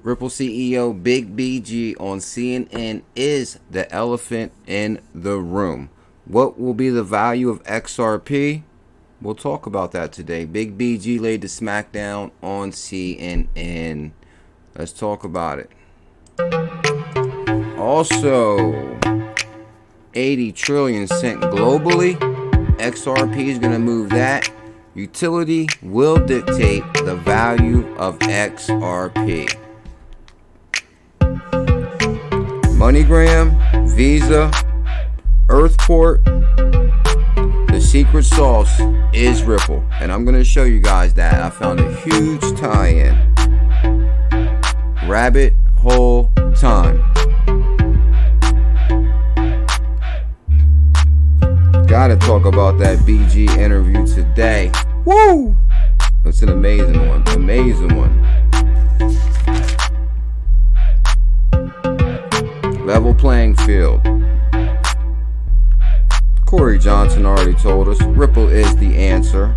Ripple CEO Big BG on CNN is the elephant in the room. What will be the value of XRP? We'll talk about that today. Big BG laid the smackdown on CNN. Let's talk about it. Also, 80 trillion sent globally. XRP is going to move that. Utility will dictate the value of XRP. Moneygram, Visa, Earthport. The secret sauce is Ripple. And I'm going to show you guys that. I found a huge tie-in. Rabbit hole time. Gotta talk about that BG interview today. Woo! It's an amazing one. Amazing one. Level playing field. Corey Johnson already told us Ripple is the answer.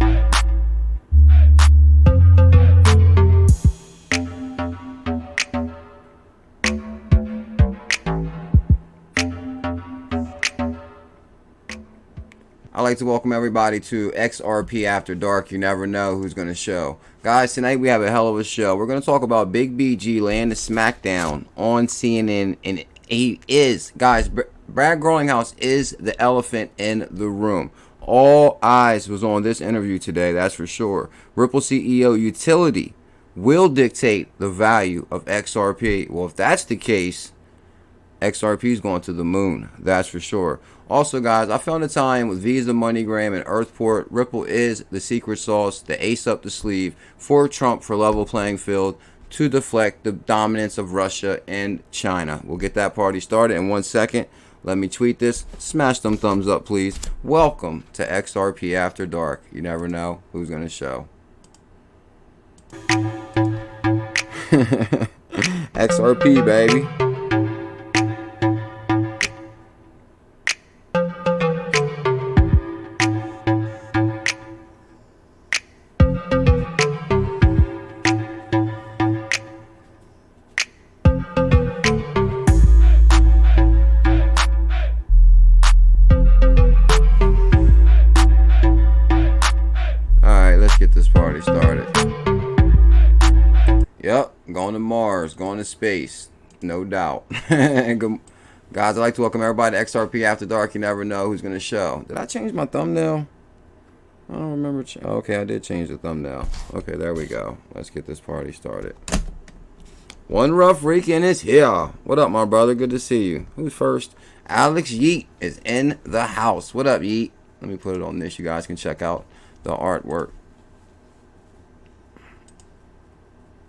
I'd like to welcome everybody to XRP After Dark. You never know who's going to show. Guys, tonight we have a hell of a show. We're going to talk about Big BG laying the smackdown on CNN. And he is, guys, Brad Growlinghouse is the elephant in the room. All eyes was on this interview today, that's for sure. Ripple CEO Utility will dictate the value of XRP. Well, if that's the case, XRP is going to the moon, that's for sure. Also, guys, I found a tie-in with Visa, MoneyGram, and Earthport. Ripple is the secret sauce, the ace up the sleeve for Trump for level playing field to deflect the dominance of Russia and China. We'll get that party started in 1 second. Let me tweet this. Smash them thumbs up, please. Welcome to XRP After Dark. You never know who's going to show. XRP, baby. Get this party started. Yep, going to Mars, going to space, no doubt. Guys, I'd like to welcome everybody to XRP After Dark. You never know who's going to show. Did I change my thumbnail? I don't remember. Okay, I did change the thumbnail. Okay, there we go. Let's get this party started. One rough weekend is here. What up, my brother? Good to see you. Who's first? Alex Yeet is in the house. What up, Yeet? Let me put it on this. You guys can check out the artwork.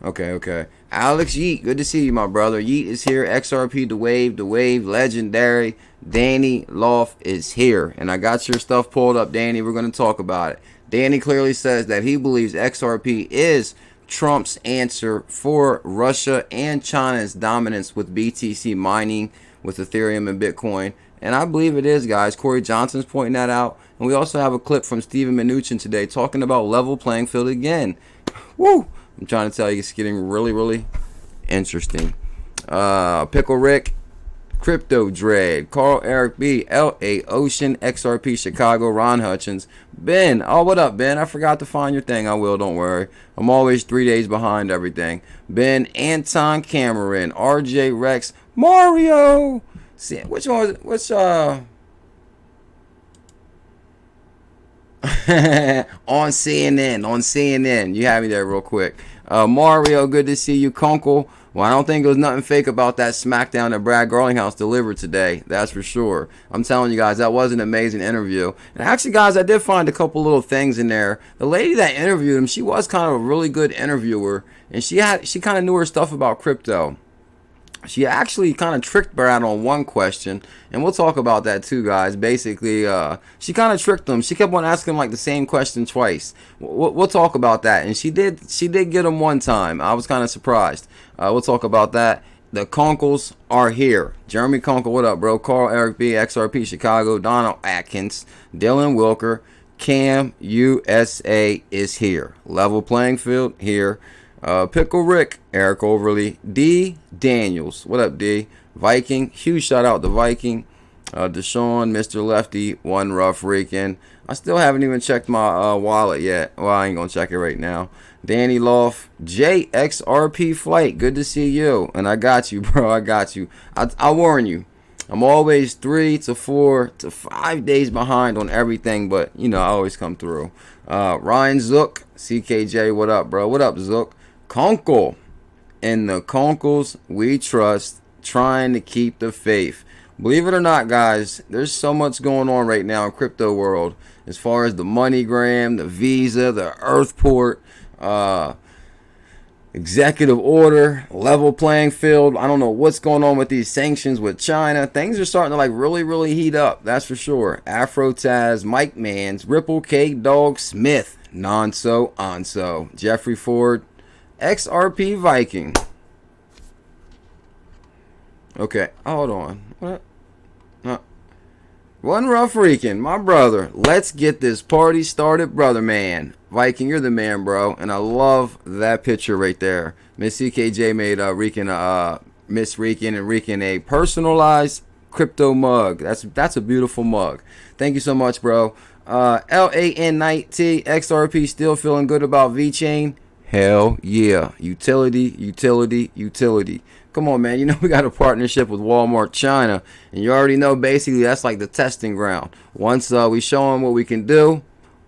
Okay. Alex Yeet, good to see you, my brother. Yeet is here. XRP, the wave, legendary. Danny Loft is here. And I got your stuff pulled up, Danny. We're going to talk about it. Danny clearly says that he believes XRP is Trump's answer for Russia and China's dominance with BTC mining, with Ethereum and Bitcoin. And I believe it is, guys. Corey Johnson's pointing that out. And we also have a clip from Steven Mnuchin today talking about level playing field again. Woo! I'm trying to tell you, it's getting really interesting. Pickle Rick, Crypto Dread, Carl Eric B, L.A. Ocean, XRP Chicago, Ron Hutchins, Ben. Oh, what up, Ben? I forgot to find your thing. I will, don't worry. I'm always 3 days behind everything. Ben, Anton Cameron, RJ Rex, Mario. See, which one was it? Which, on CNN. You have me there real quick. Mario, good to see you. Kunkel. Well, I don't think there was nothing fake about that smackdown that Brad Growlinghouse delivered today. That's for sure. I'm telling you guys, that was an amazing interview. And actually, guys, I did find a couple little things in there. The lady that interviewed him, she was kind of a really good interviewer, and she kind of knew her stuff about crypto. She actually kind of tricked Brad on one question, and we'll talk about that too, guys. Basically, she kind of tricked him. She kept on asking him like the same question twice. We'll talk about that, and she did get him one time. I was kind of surprised. We'll talk about that. The Conkles are here. Jeremy Conkle, what up, bro? Carl Eric B, XRP Chicago, Donald Atkins, Dylan Wilker, Cam USA is here. Level playing field here. Pickle Rick, Eric Overly, D Daniels. What up, D? Viking, huge shout out to Viking. Deshaun, Mr. Lefty, One Rough Rican. I still haven't even checked my wallet yet. Well, I ain't gonna check it right now. Danny Loft, JXRP Flight, good to see you. And I got you, bro. I got you. I warn you, I'm always 3 to 4 to 5 days behind on everything, but you know I always come through. Ryan Zook, CKJ, what up, bro? What up, Zook? Conkle, in the Conkles we trust, trying to keep the faith. Believe it or not, guys, there's so much going on right now in crypto world as far as the Moneygram, the Visa, the Earthport, executive order, level playing field. I don't know what's going on with these sanctions with China. Things are starting to like really heat up. That's for sure. Afro Taz, Mike Mans, Ripple, K Dog, Smith, Nonso, Onso, Jeffrey Ford, XRP Viking. Okay, hold on. What? One Rough Rican, my brother. Let's get this party started, brother man. Viking, you're the man, bro. And I love that picture right there. Miss CKJ made Miss Rican and Rican a personalized crypto mug. That's a beautiful mug. Thank you so much, bro. LAN Night T, XRP still feeling good about VChain? Hell yeah. Utility. Come on, man. You know we got a partnership with Walmart China, and you already know basically that's like the testing ground. Once we show them what we can do,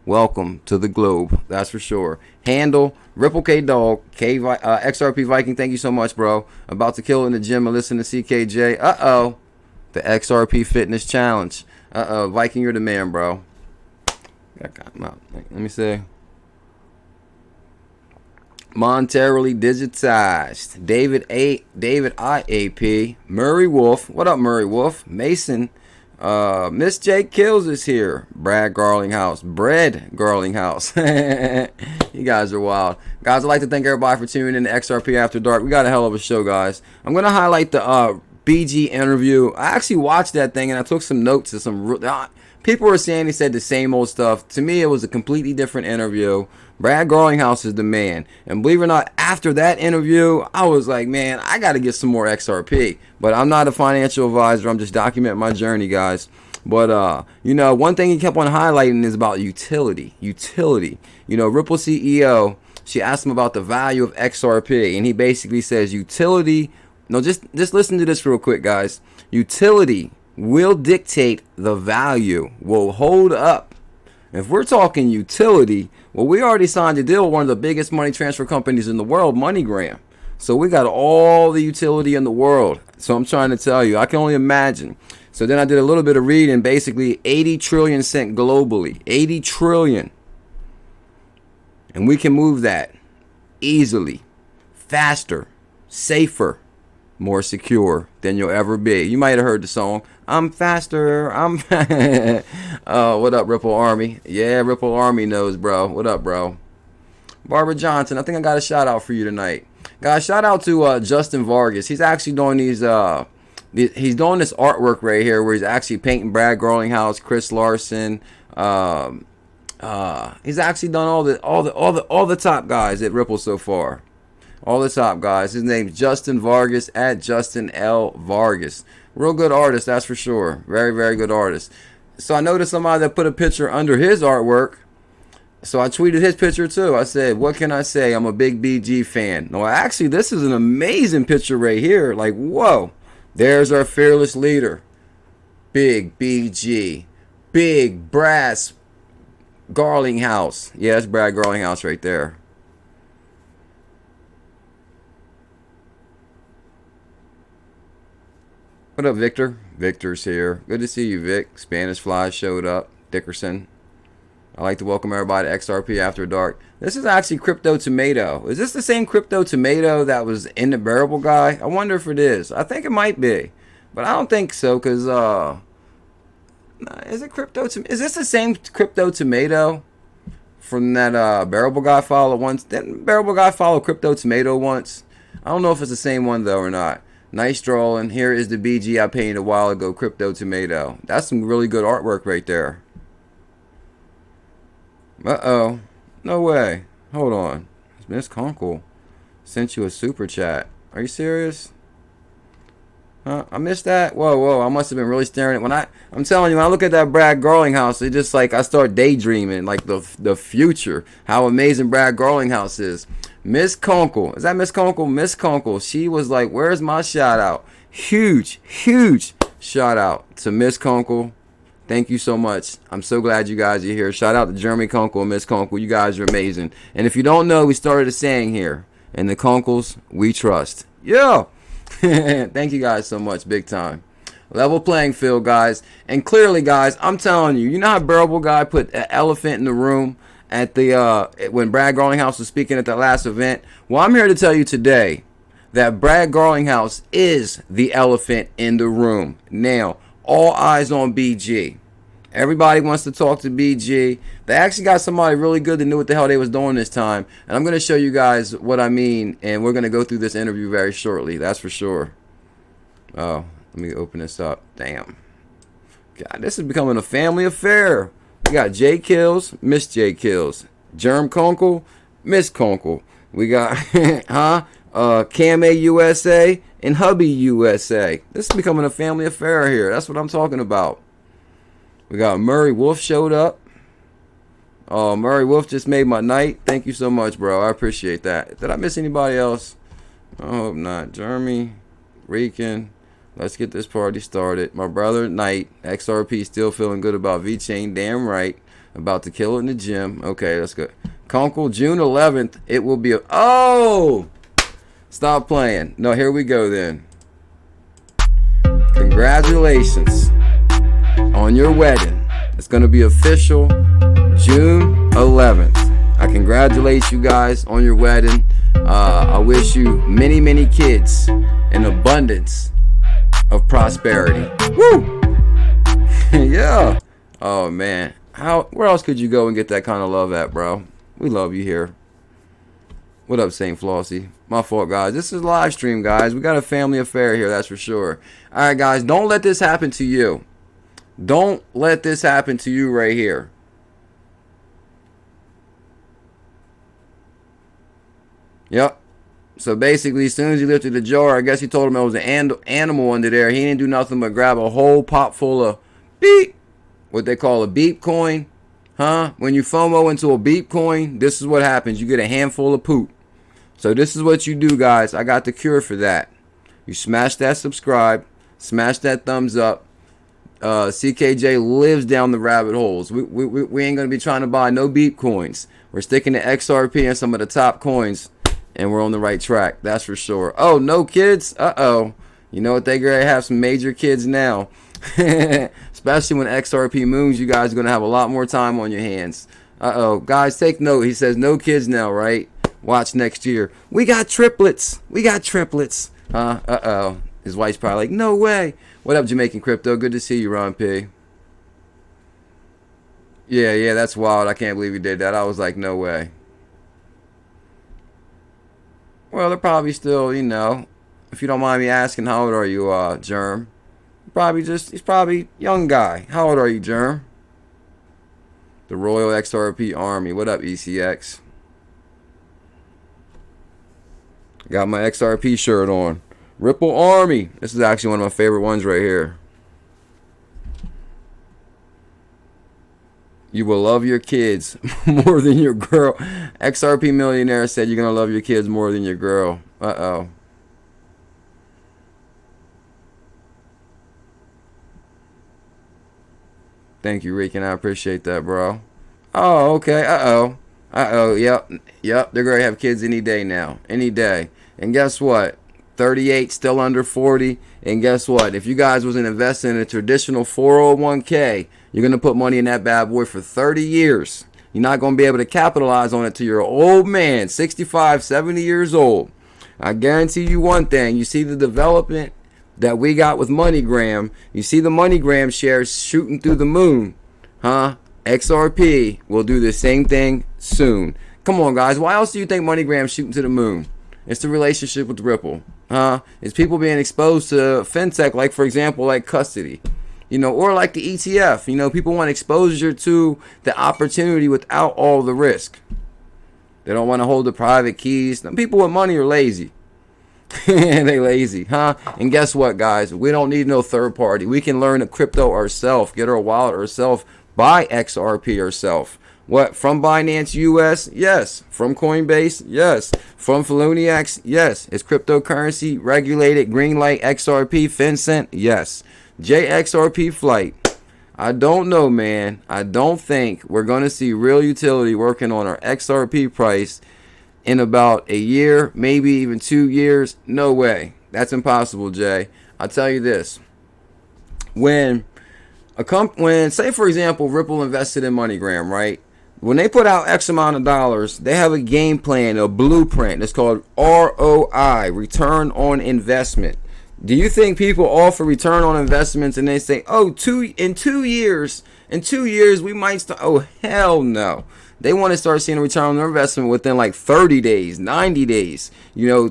welcome to the globe. That's for sure. Handle, Ripple K Dog, XRP Viking, thank you so much, bro. About to kill it in the gym and listen to CKJ. Uh-oh. The XRP Fitness Challenge. Uh-oh. Viking, you're the man, bro. Let me see. Monetarily digitized. David IAP. Murray Wolf. What up, Murray Wolf? Mason. Miss J Kills is here. Brad Garlinghouse. Bread Garlinghouse. You guys are wild. Guys, I'd like to thank everybody for tuning in to XRP After Dark. We got a hell of a show, guys. I'm going to highlight the BG interview. I actually watched that thing and I took some notes of some... people were saying he said the same old stuff. To me, it was a completely different interview. Brad Garlinghouse is the man. And believe it or not, after that interview, I was like, man, I got to get some more XRP. But I'm not a financial advisor. I'm just documenting my journey, guys. But, you know, one thing he kept on highlighting is about utility. Utility. You know, Ripple CEO, she asked him about the value of XRP. And he basically says utility. No, just listen to this real quick, guys. Utility will dictate the value. Will hold up. If we're talking utility, well, we already signed a deal with one of the biggest money transfer companies in the world, MoneyGram. So we got all the utility in the world. So I'm trying to tell you, I can only imagine. So then I did a little bit of reading, basically 80 trillion sent globally. 80 trillion. And we can move that easily, faster, safer, more secure than you'll ever be. You might have heard the song, I'm faster, I'm what up, Ripple Army? Yeah, Ripple Army knows, bro. What up, bro? Barbara Johnson, I think I got a shout out for you tonight. Guys, shout out to Justin Vargas. He's actually doing he's doing this artwork right here where he's actually painting Brad Garlinghouse, Chris Larson. He's actually done all the top guys at Ripple so far. All the top guys. His name's Justin Vargas at Justin L. Vargas. Real good artist, that's for sure. Very, very good artist. So I noticed somebody that put a picture under his artwork. So I tweeted his picture too. I said, what can I say? I'm a big BG fan. No, actually, this is an amazing picture right here. Like, whoa. There's our fearless leader. Big BG. Big brass Garlinghouse. Yeah, that's Brad Garlinghouse right there. What up, Victor? Victor's here. Good to see you, Vic. Spanish Fly showed up. Dickerson. I'd like to welcome everybody to XRP After Dark. This is actually Crypto Tomato. Is this the same Crypto Tomato that was in the Bearable guy? I wonder if it is. I think it might be. But I don't think so, because, is it Crypto Tomato? Is this the same Crypto Tomato from that Bearable guy follow once? Didn't Bearable guy follow Crypto Tomato once? I don't know if it's the same one, though, or not. Nice drawing. Here is the BG I painted a while ago, Crypto Tomato. That's some really good artwork right there. Uh-oh. No way. Hold on. It's Miss Conkle. Sent you a super chat. Are you serious? Huh? I missed that? Whoa. I must have been really staring at I'm telling you, when I look at that Brad Garlinghouse, it just like I start daydreaming, like the future. How amazing Brad Garlinghouse is. Miss Conkle. Is that Miss Conkle? Miss Conkle. She was like, where's my shout out? Huge shout out to Miss Conkle. Thank you so much. I'm so glad you guys are here. Shout out to Jeremy Conkle and Miss Conkle. You guys are amazing. And if you don't know, we started a saying here. And the Conkles, we trust. Yeah. Thank you guys so much. Big time. Level playing field, guys. And clearly, guys, I'm telling you, you know how Bearable Guy put an elephant in the room at the when Brad Garlinghouse was speaking at that last event? Well, I'm here to tell you today that Brad Garlinghouse is the elephant in the room. Now, all eyes on BG. Everybody wants to talk to BG. They actually got somebody really good that knew what the hell they was doing this time. And I'm going to show you guys what I mean. And we're going to go through this interview very shortly. That's for sure. Oh, let me open this up. Damn. God, this is becoming a family affair. We got J Kills, Miss J Kills. Germ Conkle, Miss Conkle. We got, Cam A USA and Hubby USA. This is becoming a family affair here. That's what I'm talking about. We got Murray Wolf showed up. Oh, Murray Wolf just made my night. Thank you so much, bro. I appreciate that. Did I miss anybody else? I hope not. Jeremy, Rican. Let's get this party started. My brother, Knight. XRP still feeling good about V-Chain. Damn right. About to kill it in the gym. Okay, that's good. Conkle, June 11th. It will be a... Oh! Stop playing. No, here we go then. Congratulations on your wedding. It's going to be official June 11th. I congratulate you guys on your wedding. I wish you many, many kids and abundance of prosperity. Woo! Yeah. Oh, man. Where else could you go and get that kind of love at, bro? We love you here. What up, St. Flossie? My fault, guys. This is a live stream, guys. We got a family affair here, that's for sure. All right, guys. Don't let this happen to you. Don't let this happen to you right here. Yep. So basically, as soon as he lifted the jar, I guess he told him there was an animal under there. He didn't do nothing but grab a whole pot full of beep. What they call a beep coin. Huh? When you FOMO into a beep coin, this is what happens. You get a handful of poop. So this is what you do, guys. I got the cure for that. You smash that subscribe. Smash that thumbs up. CKJ lives down the rabbit holes. We ain't going to be trying to buy no beep coins. We're sticking to XRP and some of the top coins. And we're on the right track. That's for sure. Oh, no kids? Uh-oh. You know what? They going to have some major kids now. Especially when XRP moons, you guys are going to have a lot more time on your hands. Uh-oh. Guys, take note. He says no kids now, right? Watch next year. We got triplets. We got triplets. Uh-oh. His wife's probably like, no way. What up, Jamaican Crypto? Good to see you, Ron P. Yeah, that's wild. I can't believe he did that. I was like, no way. Well, they're probably still, you know, if you don't mind me asking, how old are you, Germ? He's probably young guy. How old are you, Germ? The Royal XRP Army. What up, ECX? Got my XRP shirt on. Ripple Army. This is actually one of my favorite ones right here. You will love your kids more than your girl. XRP Millionaire said you're going to love your kids more than your girl. Uh-oh. Thank you, Rican. I appreciate that, bro. Oh, okay. Uh-oh. Yep. They're going to have kids any day now. Any day. And guess what? 38, still under 40. And guess what? If you guys wasn't investing in a traditional 401k, you're going to put money in that bad boy for 30 years. You're not going to be able to capitalize on it till you're an old man, 65, 70 years old. I guarantee you one thing. You see the development that we got with Moneygram. You see the Moneygram shares shooting through the moon. Huh? XRP will do the same thing soon. Come on, guys. Why else do you think Moneygram's shooting to the moon? It's the relationship with Ripple. It's people being exposed to fintech, like, for example, like custody. You know, or like the ETF. You know, people want exposure to the opportunity without all the risk. They don't want to hold the private keys. Them people with money are lazy. They lazy, huh? And guess what, guys? We don't need no third party. We can learn the crypto ourselves, get our wallet ourselves, buy XRP ourselves. What? From Binance US? Yes. From Coinbase? Yes. From Feloniax? Yes. Is cryptocurrency regulated? Green light XRP, FinCEN? Yes. JXRP flight. I don't know, man. I don't think we're going to see real utility working on our XRP price in about a year, maybe even 2 years. No way. That's impossible, Jay. I'll tell you this. When say for example Ripple invested in Moneygram, right? When they put out X amount of dollars, they have a game plan, a blueprint. It's called ROI, return on investment. Do you think people offer return on investments and they say, oh, in 2 years we might start? Oh, hell no. They want to start seeing a return on their investment within like 30 days, 90 days. 2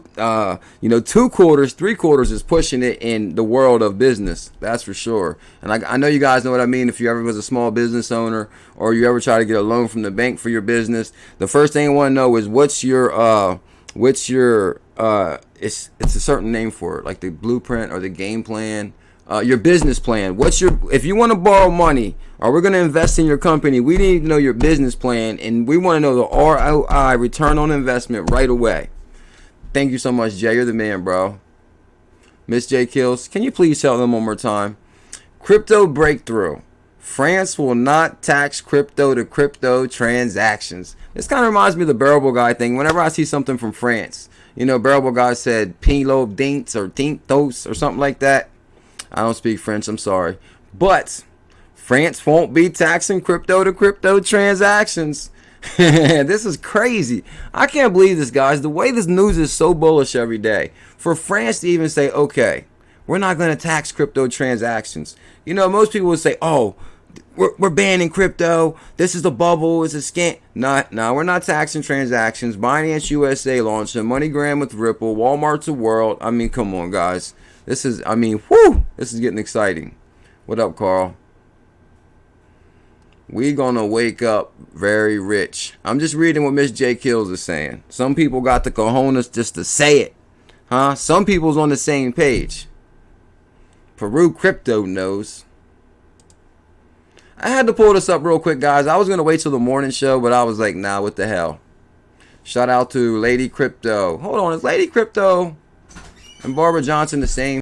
quarters, 3 quarters is pushing it in the world of business. That's for sure. And I know you guys know what I mean. If you ever was a small business owner or you ever try to get a loan from the bank for your business, the first thing you want to know is what's your it's a certain name for it, like the blueprint or the game plan, your business plan. If you want to borrow money or we're going to invest in your company, we need to know your business plan, and we want to know the ROI, return on investment, right away. Thank you so much, Jay. You're the man, bro. Miss J Kills, can you please tell them one more time? Crypto breakthrough. France will not tax crypto to crypto transactions. This kind of reminds me of the Bearable Guy thing. Whenever I see something from France, Bearable Guy said Pilo Dints or Tintos or something like that. I don't speak French, I'm sorry. But France won't be taxing crypto to crypto transactions. This is crazy. I can't believe this, guys. The way this news is so bullish every day. For France to even say, okay, we're not going to tax crypto transactions. Most people would say, oh, we're banning crypto. This is the bubble. It's a scam. No, we're not taxing transactions. Binance USA launching Moneygram with Ripple. Walmart's a world. I mean, come on, guys. This is getting exciting. What up, Carl? We gonna wake up very rich. I'm just reading what Miss J Kills is saying. Some people got the cojones just to say it. Huh? Some people's on the same page. Peru Crypto knows. I had to pull this up real quick, guys. I was going to wait till the morning show, but I was like, nah, what the hell. Shout out to Lady Crypto. Hold on, is Lady Crypto and Barbara Johnson the same?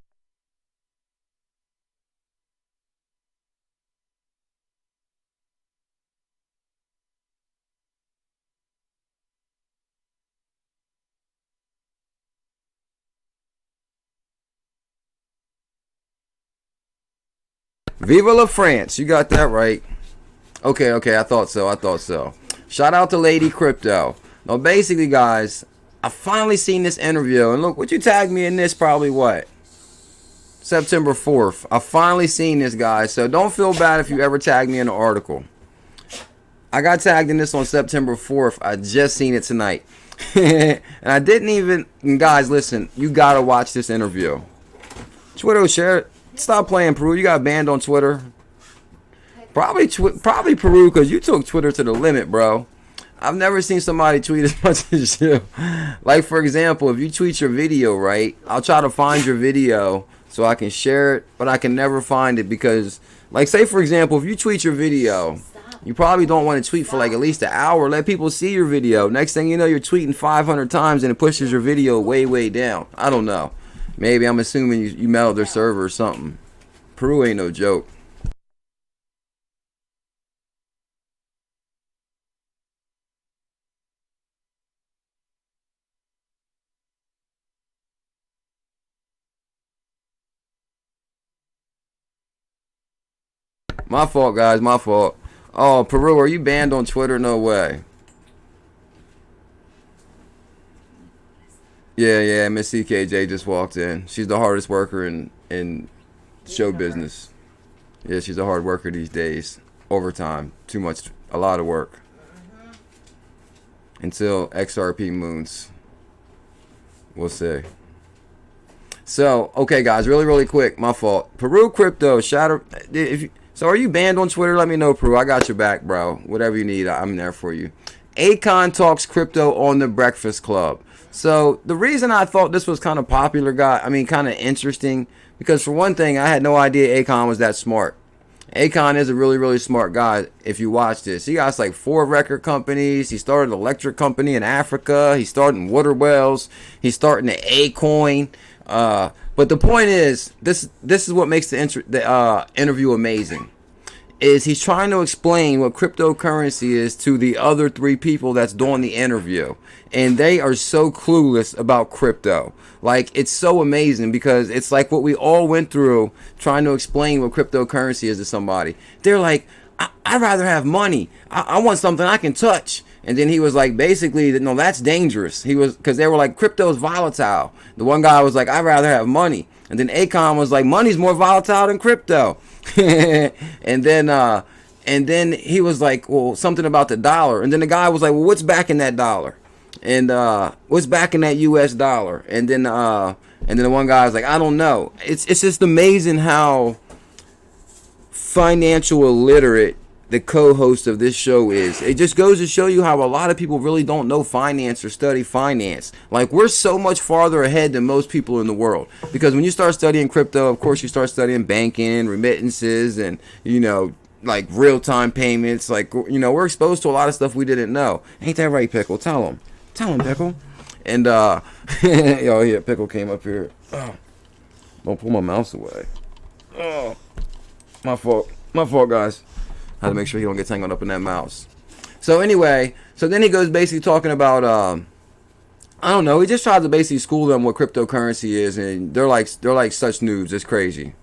Viva la France. You got that right. Okay. I thought so. Shout out to Lady Crypto. Now, basically, guys, I finally seen this interview. And look, would you tag me in this probably what? September 4th. I finally seen this, guys. So don't feel bad if you ever tag me in an article. I got tagged in this on September 4th. I just seen it tonight. And I didn't even... Guys, listen. You got to watch this interview. Twitter, share it. Stop playing, Peru. You got banned on Twitter. Probably Peru, because you took Twitter to the limit, bro. I've never seen somebody tweet as much as you. Like, for example, if you tweet your video, right, I'll try to find your video so I can share it, but I can never find it because, like, say, for example, if you tweet your video, you probably don't want to tweet for, like, at least an hour. Let people see your video. Next thing you know, you're tweeting 500 times and it pushes your video way, way down. I don't know. Maybe I'm assuming you meddled their server or something. Peru ain't no joke. My fault, guys. My fault. Oh, Peru, are you banned on Twitter? No way. Yeah. Miss CKJ just walked in. She's the hardest worker in show business. Yeah, she's a hard worker these days. Overtime. Too much. A lot of work. Until XRP moons. We'll see. So, okay, guys. Really quick. My fault. Peru Crypto. Shadow. So, are you banned on Twitter? Let me know, Peru. I got your back, bro. Whatever you need, I'm there for you. Akon talks crypto on the Breakfast Club. So the reason I thought this was kind of popular, kind of interesting, because for one thing, I had no idea Akon was that smart. Akon is a really, really smart guy. If you watch this, he got like 4 record companies. He started an electric company in Africa. He's starting water wells. He's starting the A-Coin. But the point is, this is what makes the interview amazing. Is he's trying to explain what cryptocurrency is to the other 3 people that's doing the interview, and they are so clueless about crypto. Like, it's so amazing, because it's like what we all went through trying to explain what cryptocurrency is to somebody. They're like, I'd rather have money. I want something I can touch. And then he was like, basically, no, that's dangerous. Because they were like, crypto's volatile. The one guy was like, I'd rather have money. And then Akon was like, money's more volatile than crypto. and then he was like, well, something about the dollar. And then the guy was like, well, what's backing that dollar? And what's backing that US dollar? And then the one guy was like, I don't know. It's just amazing how financial illiterate the co-host of this show is. It just goes to show you how a lot of people really don't know finance or study finance. Like, we're so much farther ahead than most people in the world, because when you start studying crypto, of course you start studying banking, remittances, and like real-time payments. Like, we're exposed to a lot of stuff we didn't know. Ain't that right, Pickle? Tell him, Pickle. And yo, yeah, Pickle came up here. Oh, don't pull my mouse away. Oh, my fault, guys. How to make sure he don't get tangled up in that mouse. So anyway, so then he goes basically talking about I don't know, he just tries to basically school them what cryptocurrency is, and they're like such noobs. It's crazy.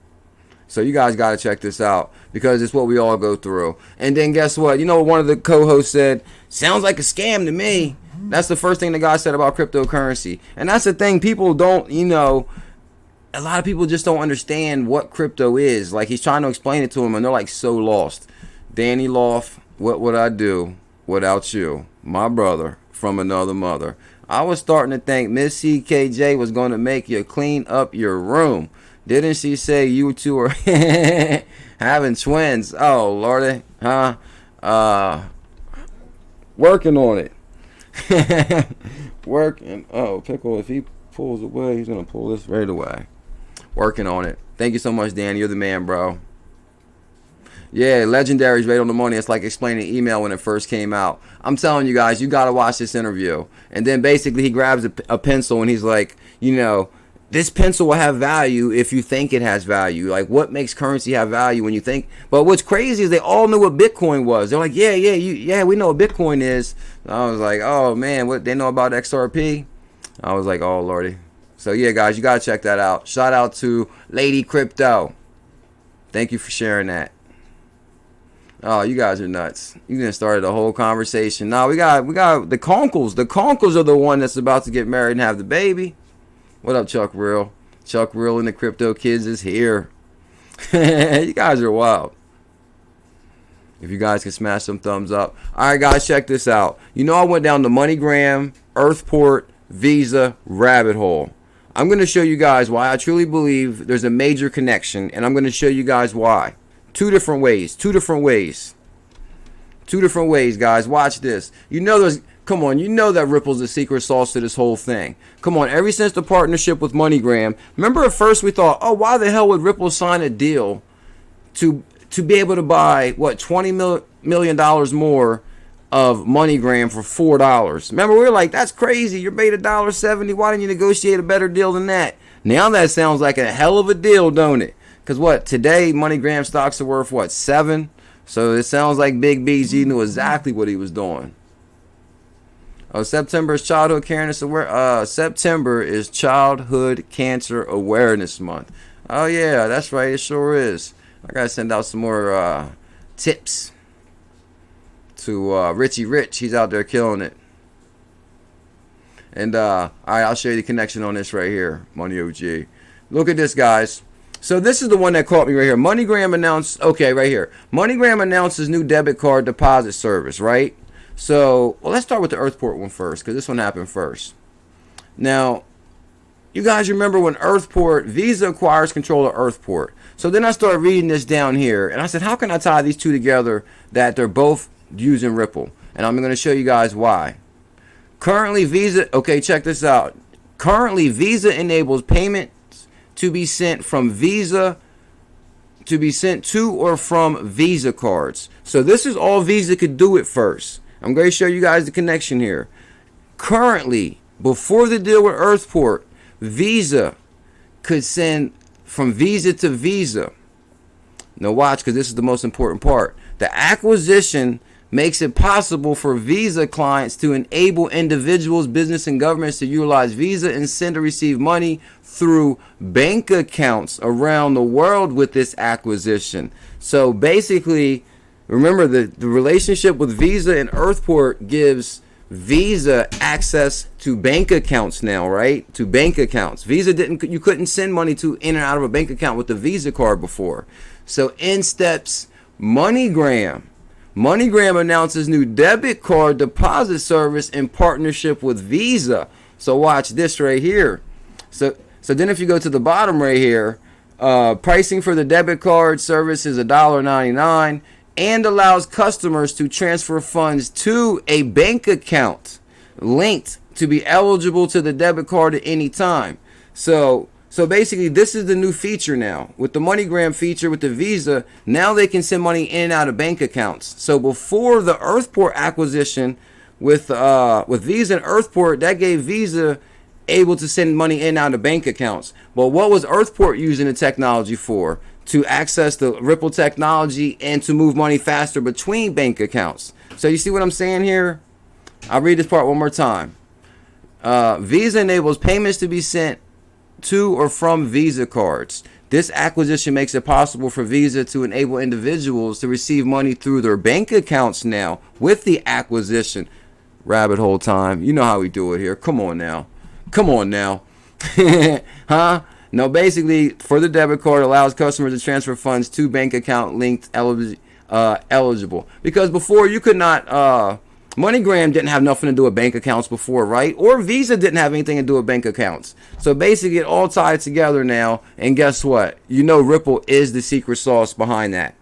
So you guys got to check this out, because it's what we all go through. And then guess what? One of the co-hosts said, sounds like a scam to me. That's the first thing the guy said about cryptocurrency. And that's the thing, people don't, a lot of people just don't understand what crypto is. Like, he's trying to explain it to them, and they're like so lost. Danny Loft, what would I do without you, my brother from another mother? I was starting to think Miss CKJ was going to make you clean up your room. Didn't she say you two are having twins? Oh, Lordy. Huh? Working on it. Working. Oh, Pickle, if he pulls away, he's going to pull this right away. Working on it. Thank you so much, Danny. You're the man, bro. Yeah, Legendary's right on the money. It's like explaining email when it first came out. I'm telling you guys, you got to watch this interview. And then basically he grabs a pencil and he's like, this pencil will have value if you think it has value. Like, what makes currency have value when you think? But what's crazy is they all knew what Bitcoin was. They're like, yeah, we know what Bitcoin is. I was like, oh man, what they know about XRP? I was like, oh Lordy. So yeah, guys, you got to check that out. Shout out to Lady Crypto. Thank you for sharing that. Oh, you guys are nuts. You done started a whole conversation. Now we got the Conkles. The Conkles are the one that's about to get married and have the baby. What up, Chuck Real? Chuck Real and the Crypto Kids is here. You guys are wild. If you guys can smash some thumbs up. All right, guys, check this out. I went down the Moneygram, Earthport, Visa rabbit hole. I'm going to show you guys why I truly believe there's a major connection, and I'm going to show you guys why. Two different ways, guys. Watch this. Come on, that Ripple's the secret sauce to this whole thing. Come on, ever since the partnership with Moneygram, remember at first we thought, oh, why the hell would Ripple sign a deal to be able to buy, $20 million more of Moneygram for $4? Remember, we were like, that's crazy. You're paid $1.70. Why didn't you negotiate a better deal than that? Now that sounds like a hell of a deal, don't it? Because today Moneygram stocks are worth 7? So it sounds like Big BG knew exactly what he was doing. Oh, September is Childhood Cancer Awareness Month. Oh yeah, that's right, it sure is. I gotta send out some more tips to Richie Rich. He's out there killing it. And all right, I'll show you the connection on this right here, Money OG. Look at this, guys. So this is the one that caught me right here. MoneyGram announced, okay, right here. MoneyGram announced his new debit card deposit service, right? So, well, let's start with the Earthport one first, because this one happened first. Now, you guys remember when Visa acquires control of Earthport. So then I started reading this down here, and I said, how can I tie these two together that they're both using Ripple? and I'm going to show you guys why. Currently, Visa, okay, check this out. Currently, Visa enables payments to be sent from Visa to be sent to or from Visa cards. So this is all Visa could do at first. I'm going to show you guys the connection here. Currently, before the deal with Earthport, Visa could send from Visa to Visa. Now watch, because this is the most important part. The acquisition makes it possible for Visa clients to enable individuals, business, and governments to utilize Visa and send or receive money through bank accounts around the world with this acquisition. So basically, remember the relationship with Visa and Earthport gives Visa access to bank accounts now, right? To bank accounts. Visa you couldn't send money to in and out of a bank account with the Visa card before. So in steps Moneygram. Moneygram announces new debit card deposit service in partnership with Visa. So watch this right here. So then if you go to the bottom right here, pricing for the debit card service is $1.99 and allows customers to transfer funds to a bank account linked to be eligible to the debit card at any time. So basically, this is the new feature now. With the MoneyGram feature with the Visa, now they can send money in and out of bank accounts. So before the Earthport acquisition with Visa and Earthport, that gave Visa able to send money in and out of bank accounts. But what was Earthport using the technology for? To access the Ripple technology and to move money faster between bank accounts. So you see what I'm saying here? I'll read this part one more time. Visa enables payments to be sent to or from Visa cards. This acquisition makes it possible for Visa to enable individuals to receive money through their bank accounts now with the acquisition. Rabbit hole time. You know how we do it here. Come on now. Come on now. Huh? No, basically, for the debit card, allows customers to transfer funds to bank account linked eligible. Because before, you could not, MoneyGram didn't have nothing to do with bank accounts before, right? Or Visa didn't have anything to do with bank accounts. So basically, it all tied together now. And guess what? You know Ripple is the secret sauce behind that.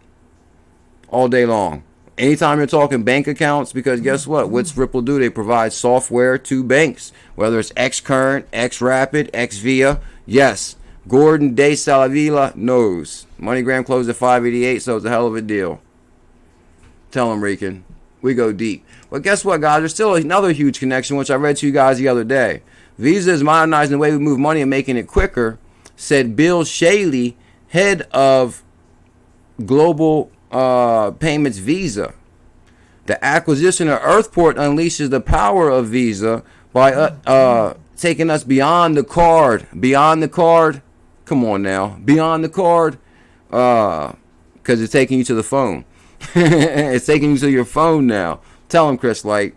All day long. Anytime you're talking bank accounts, because guess what? What's Ripple do? They provide software to banks. Whether it's Xcurrent, Xrapid, Xvia. Yes, Gordon De Salavila knows. MoneyGram closed at 588, so it's a hell of a deal. Tell him, Rican. We go deep. But guess what, guys? There's still another huge connection, which I read to you guys the other day. Visa is modernizing the way we move money and making it quicker, said Bill Shaley, head of Global Payments Visa. The acquisition of Earthport unleashes the power of Visa by taking us beyond the card. Beyond the card. Come on now. Beyond the card. Because it's taking you to the phone. It's taking you to your phone now. Tell him, Chris Light.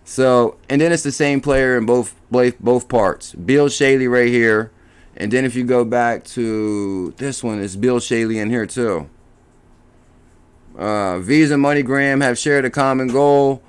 So, and then it's the same player in both parts. Bill Shaley right here. And then if you go back to this one, it's Bill Shaley in here too. Visa and MoneyGram have shared a common goal.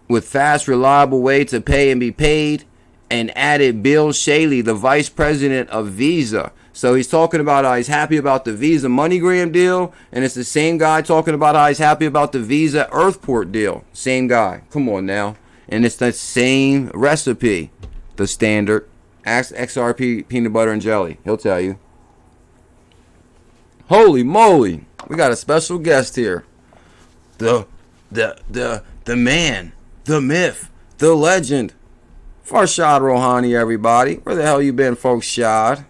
With fast, reliable way to pay and be paid, and added Bill Shaley, the vice president of Visa. So he's talking about how he's happy about the Visa MoneyGram deal, and it's the same guy talking about how he's happy about the Visa Earthport deal. Same guy. Come on now. And it's the same recipe. The standard. Ask XRP peanut butter and jelly. He'll tell you. Holy moly. We got a special guest here. The man. The myth, the legend, Farshad Rohani, everybody. Where the hell you been, folks, Shad?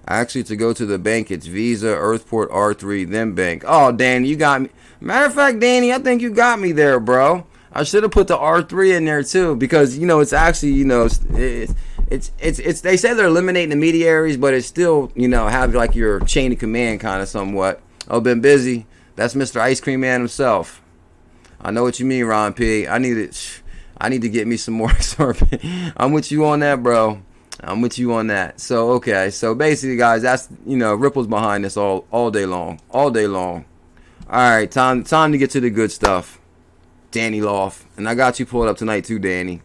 Actually, to go to the bank, it's Visa, Earthport, R3, then bank. Oh, Danny, you got me. Matter of fact, Danny, I think you got me there, bro. I should have put the R3 in there, too, because, you know, it's actually, you know, it's they say they're eliminating intermediaries, but it's still, you know, have like your chain of command kind of somewhat. Oh, been busy. That's Mr. Ice Cream Man himself. I know what you mean, Ron P. I need to get me some more XRP. I'm with you on that, bro. I'm with you on that. So, okay. So, basically, guys, that's, you know, Ripple's behind this all day long. All day long. All right. Time to get to the good stuff. Danny Loft. And I got you pulled up tonight, too, Danny.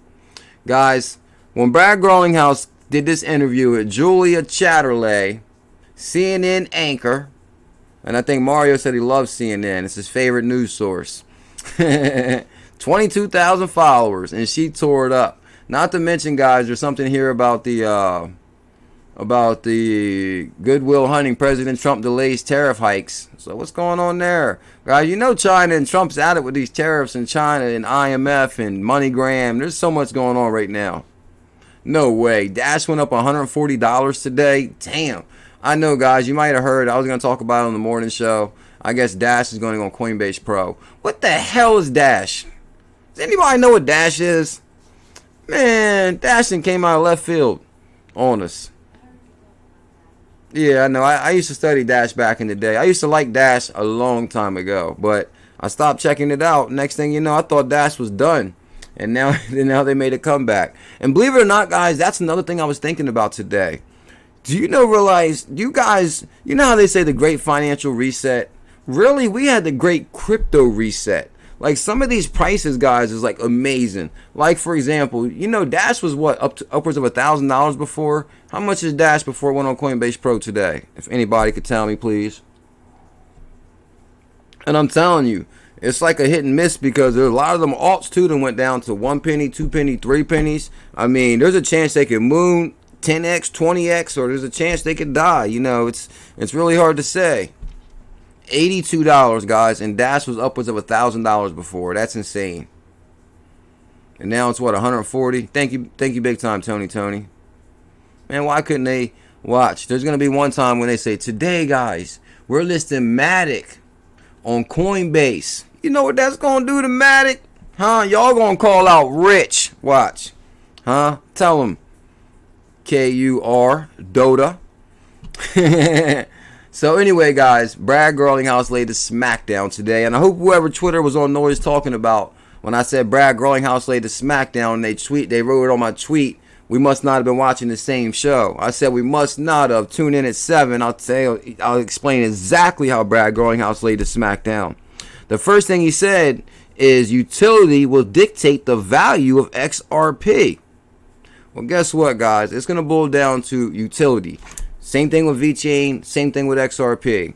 Guys, when Brad Growlinghouse did this interview with Julia Chatterley, CNN anchor, And I think Mario said he loves CNN. It's his favorite news source. 22,000 followers, and she tore it up. Not to mention, guys, there's something here about the Goodwill Hunting. President Trump delays tariff hikes. So what's going on there? Guys, you know China and Trump's at it with these tariffs in China and IMF and Moneygram. There's so much going on right now. No way. Dash went up $140 today. Damn. I know, guys, you might have heard. I was going to talk about it on the morning show. I guess Dash is going on Coinbase Pro. What the hell is Dash? Does anybody know what Dash is? Man, Dashing came out of left field on us. Yeah, I know. I used to study Dash back in the day. I used to like Dash a long time ago, but I stopped checking it out. Next thing you know, I thought Dash was done. And now they made a comeback. And believe it or not, guys, that's another thing I was thinking about today. Do you realize, you guys, you know how they say the great financial reset? Really, we had the great crypto reset. Like, some of these prices, guys, is like amazing. Like, for example, Dash was what, upwards of $1,000 before? How much is Dash before it went on Coinbase Pro today? If anybody could tell me, please. And I'm telling you, it's like a hit and miss, because there's a lot of them alts too that went down to 1 penny, 2 penny, 3 pennies. I mean, there's a chance they could moon 10x, 20x, or there's a chance they could die. It's really hard to say. $82, guys, and Dash was upwards of $1,000 before. That's insane. And now it's what, 140? Thank you big time, Tony. Man, why couldn't they watch? There's gonna be one time when they say, today, guys, we're listing Matic on Coinbase. You know what that's gonna do to Matic? Huh? Y'all gonna call out Rich. Watch. Huh? Tell them. KUR Dota. So anyway, guys, Brad Garlinghouse laid the smackdown today, and I hope whoever Twitter was on noise talking about when I said Brad Garlinghouse laid the smackdown, and they wrote it on my tweet. We must not have been watching the same show. I said we must not have. Tune in at 7. I'll explain exactly how Brad Garlinghouse laid the smackdown. The first thing he said is utility will dictate the value of XRP. Well, guess what, guys? It's going to boil down to utility. Same thing with VIKING, same thing with XRP.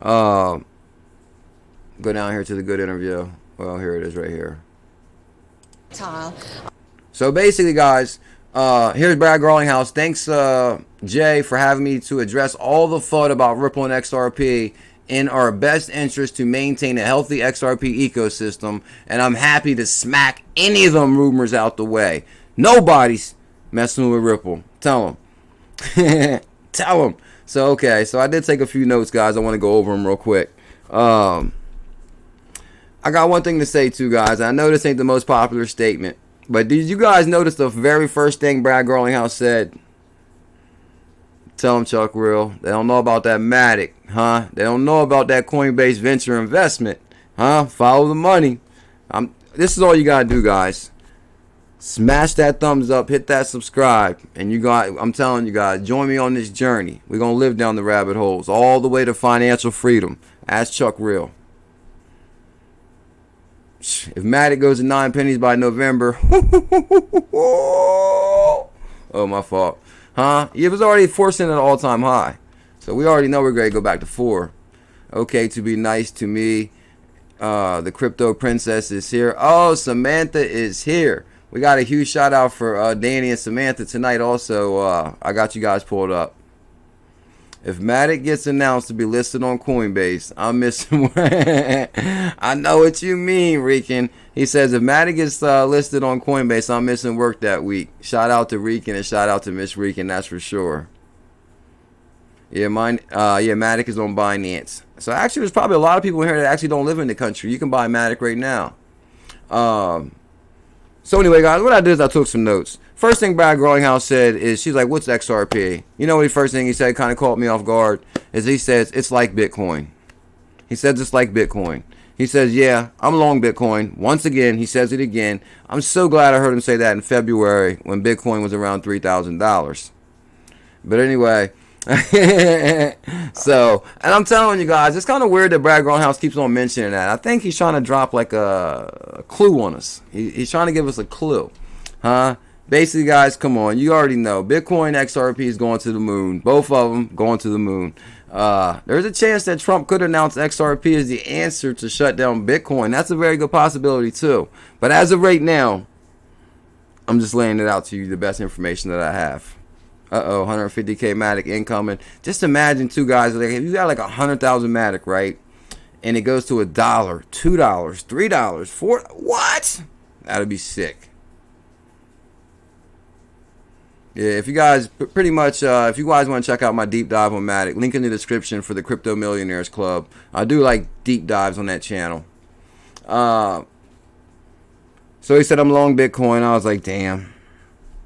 Go down here to the good interview. Well, here it is right here. So basically, guys, here's Brad Garlinghouse. Thanks, Jay, for having me to address all the FUD about Ripple and XRP in our best interest to maintain a healthy XRP ecosystem. And I'm happy to smack any of them rumors out the way. Nobody's messing with Ripple. Tell them. Tell them. So, okay. So, I did take a few notes, guys. I want to go over them real quick. I got one thing to say, too, guys. I know this ain't the most popular statement, but did you guys notice the very first thing Brad Garlinghouse said? Tell them, Chuck Real. They don't know about that Matic, huh? They don't know about that Coinbase venture investment, huh? Follow the money. This is all you got to do, guys. Smash that thumbs up, hit that subscribe, and I'm telling you guys, join me on this journey. We're going to live down the rabbit holes all the way to financial freedom. Ask Chuck Real. If Matic goes to 9 pennies by November, oh, my fault. Huh? It was already forcing an all-time high. So we already know we're going to go back to 4. Okay, to be nice to me. The crypto princess is here. Oh, Samantha is here. We got a huge shout out for Danny and Samantha tonight also. I got you guys pulled up. If Matic gets announced to be listed on Coinbase, I'm missing. I know what you mean, Rican. He says if Matic gets listed on Coinbase, I'm missing work that week. Shout out to Rican and shout out to Miss Rican, that's for sure. Yeah, Matic is on Binance. So actually, there's probably a lot of people here that actually don't live in the country. You can buy Matic right now. So anyway, guys, what I did is I took some notes. First thing Brad Garlinghouse said is, she's like, what's XRP? You know what the first thing he said kind of caught me off guard? Is he says, it's like Bitcoin. He says it's like Bitcoin. He says, yeah, I'm long Bitcoin. Once again, he says it again. I'm so glad I heard him say that in February when Bitcoin was around $3,000. But anyway, so, and I'm telling you guys, it's kind of weird that Brad Garlinghouse keeps on mentioning that. I think he's trying to drop like a clue on us. He's trying to give us a clue. Huh? Basically, guys, come on. You already know. Bitcoin XRP is going to the moon. Both of them going to the moon. There's a chance that Trump could announce XRP as the answer to shut down Bitcoin. That's a very good possibility, too. But as of right now, I'm just laying it out to you, the best information that I have. 150K Matic incoming. Just imagine, too, guys, like if you got like 100,000 Matic, right? And it goes to $1, $2, $3, $4. What? That'd be sick. Yeah, if you guys pretty much, if you guys want to check out my deep dive on Matic, link in the description for the Crypto Millionaires Club. I do like deep dives on that channel. So he said I'm long Bitcoin. I was like, damn.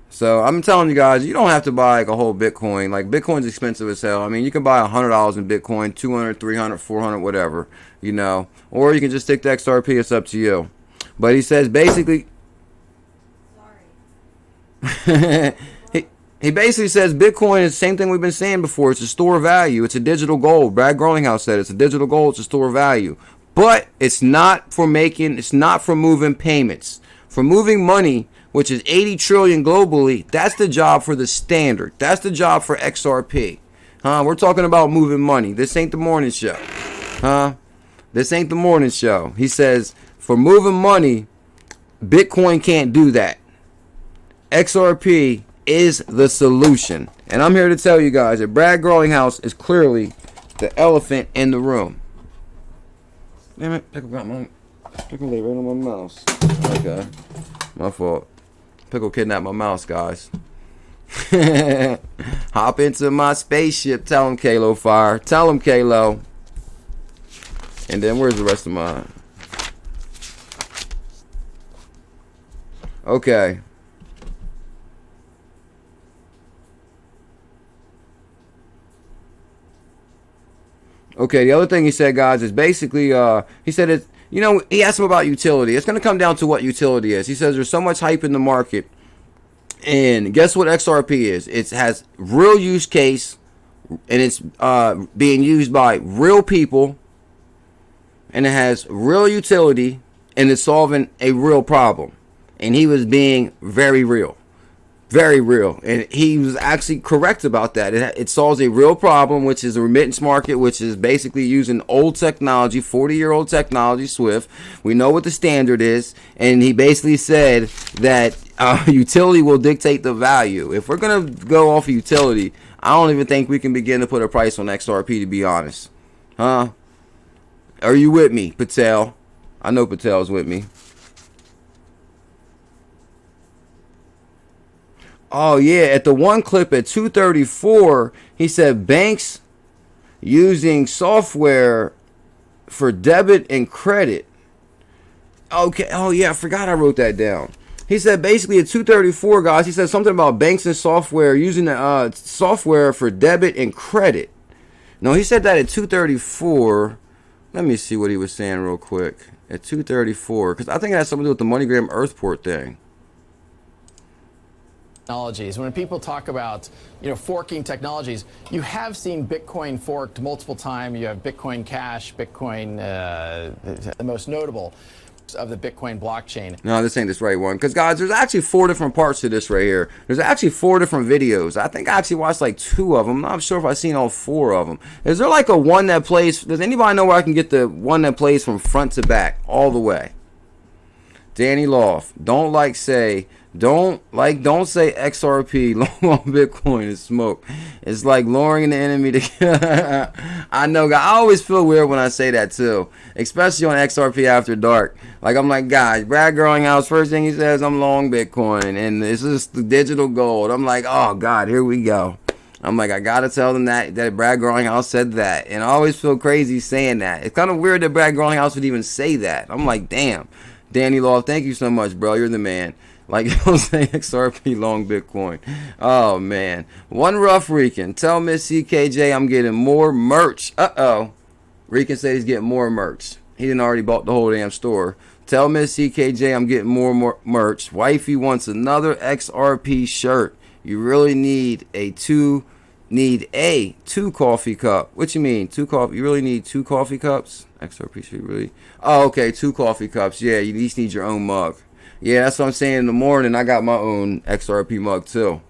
So I'm telling you guys, you don't have to buy like a whole Bitcoin. Like Bitcoin's expensive as hell. I mean, you can buy $100 in Bitcoin, 200, 300, 400, whatever, you know. Or you can just stick to XRP. It's up to you. But he says basically. Sorry. He basically says Bitcoin is the same thing we've been saying before. It's a store of value. It's a digital gold. Brad Garlinghouse said it's a digital gold. It's a store of value. But it's not for moving payments. For moving money, which is 80 trillion globally, that's the job for the standard. That's the job for XRP. We're talking about moving money. This ain't the morning show. This ain't the morning show. He says for moving money, Bitcoin can't do that. XRP is the solution. And I'm here to tell you guys that Brad Garlinghouse is clearly the elephant in the room. Damn it, Pickle got my Pickle lay right on my mouse. Okay. My fault. Pickle kidnapped my mouse, guys. Hop into my spaceship. Tell him Kalo Fire. Tell him Kalo. And then where's the rest of mine? Okay. Okay, the other thing he said, guys, is basically, he said it, you know, he asked him about utility. It's going to come down to what utility is. He says there's so much hype in the market. And guess what XRP is? It has real use case, and it's being used by real people, and it has real utility, and it's solving a real problem. And he was being very real. Very real. And he was actually correct about that. It solves a real problem, which is a remittance market, which is basically using old technology, 40-year-old technology, Swift. We know what the standard is. And he basically said that utility will dictate the value. If we're going to go off of utility, I don't even think we can begin to put a price on XRP, to be honest. Are you with me, Patel? I know Patel's with me. Oh, yeah, at the one clip at 234, he said banks using software for debit and credit. Okay, oh, yeah, I forgot I wrote that down. He said basically at 234, guys, he said something about banks and software using the software for debit and credit. No, he said that at 234. Let me see what he was saying real quick. At 234, because I think it has something to do with the MoneyGram Earthport thing. Technologies. When people talk about, forking technologies, you have seen Bitcoin forked multiple times. You have Bitcoin Cash, Bitcoin, the most notable of the Bitcoin blockchain. No, this ain't this right one. Because, guys, there's actually 4 different parts to this right here. There's actually 4 different videos. I think I actually watched like 2 of them. I'm not sure if I've seen all 4 of them. Is there like a one that plays? Does anybody know where I can get the one that plays from front to back all the way? Danny Loft. Don't say XRP long on Bitcoin is smoke. It's like luring the enemy to I know, I always feel weird when I say that too, especially on XRP After Dark. Like, I'm like, guys, Brad Garlinghouse, first thing he says, I'm long Bitcoin and this is the digital gold. I'm like, oh God, here we go. I'm like, I gotta tell them that Brad Garlinghouse said that. And I always feel crazy saying that. It's kind of weird that Brad Garlinghouse would even say that. I'm like, damn. Danny Law, thank you so much, bro. You're the man. Like, you know, saying XRP long Bitcoin. Oh, man. One rough Rican. Tell Miss CKJ I'm getting more merch. Uh-oh. Rican said he's getting more merch. He didn't already bought the whole damn store. Tell Miss CKJ I'm getting more merch. Wifey wants another XRP shirt. You really need a two coffee cup. What you mean? 2 coffee? You really need 2 coffee cups? XRP should really... Oh, okay. 2 coffee cups. Yeah, you at least need your own mug. Yeah, that's what I'm saying. In the morning, I got my own XRP mug too.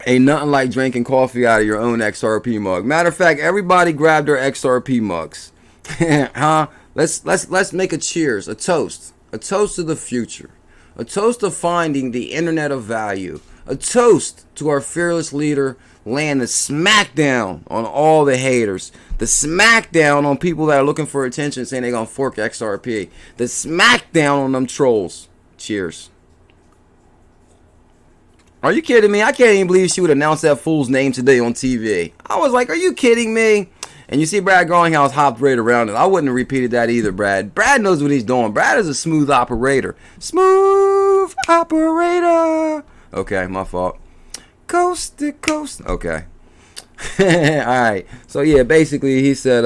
Ain't nothing like drinking coffee out of your own XRP mug. Matter of fact, everybody grab their XRP mugs. Huh? Let's make a cheers, a toast to the future, a toast to finding the internet of value, a toast to our fearless leader laying the smackdown on all the haters, the smackdown on people that are looking for attention, saying they're gonna fork XRP, the smackdown on them trolls. Cheers. Are you kidding me? I can't even believe she would announce that fool's name today on TV. I was like, are you kidding me? And you see Brad Garlinghouse hopped right around it. I wouldn't have repeated that either, Brad. Brad knows what he's doing. Brad is a smooth operator. Smooth operator. Okay, my fault. Coast to coast. Okay. Alright. So yeah, basically he said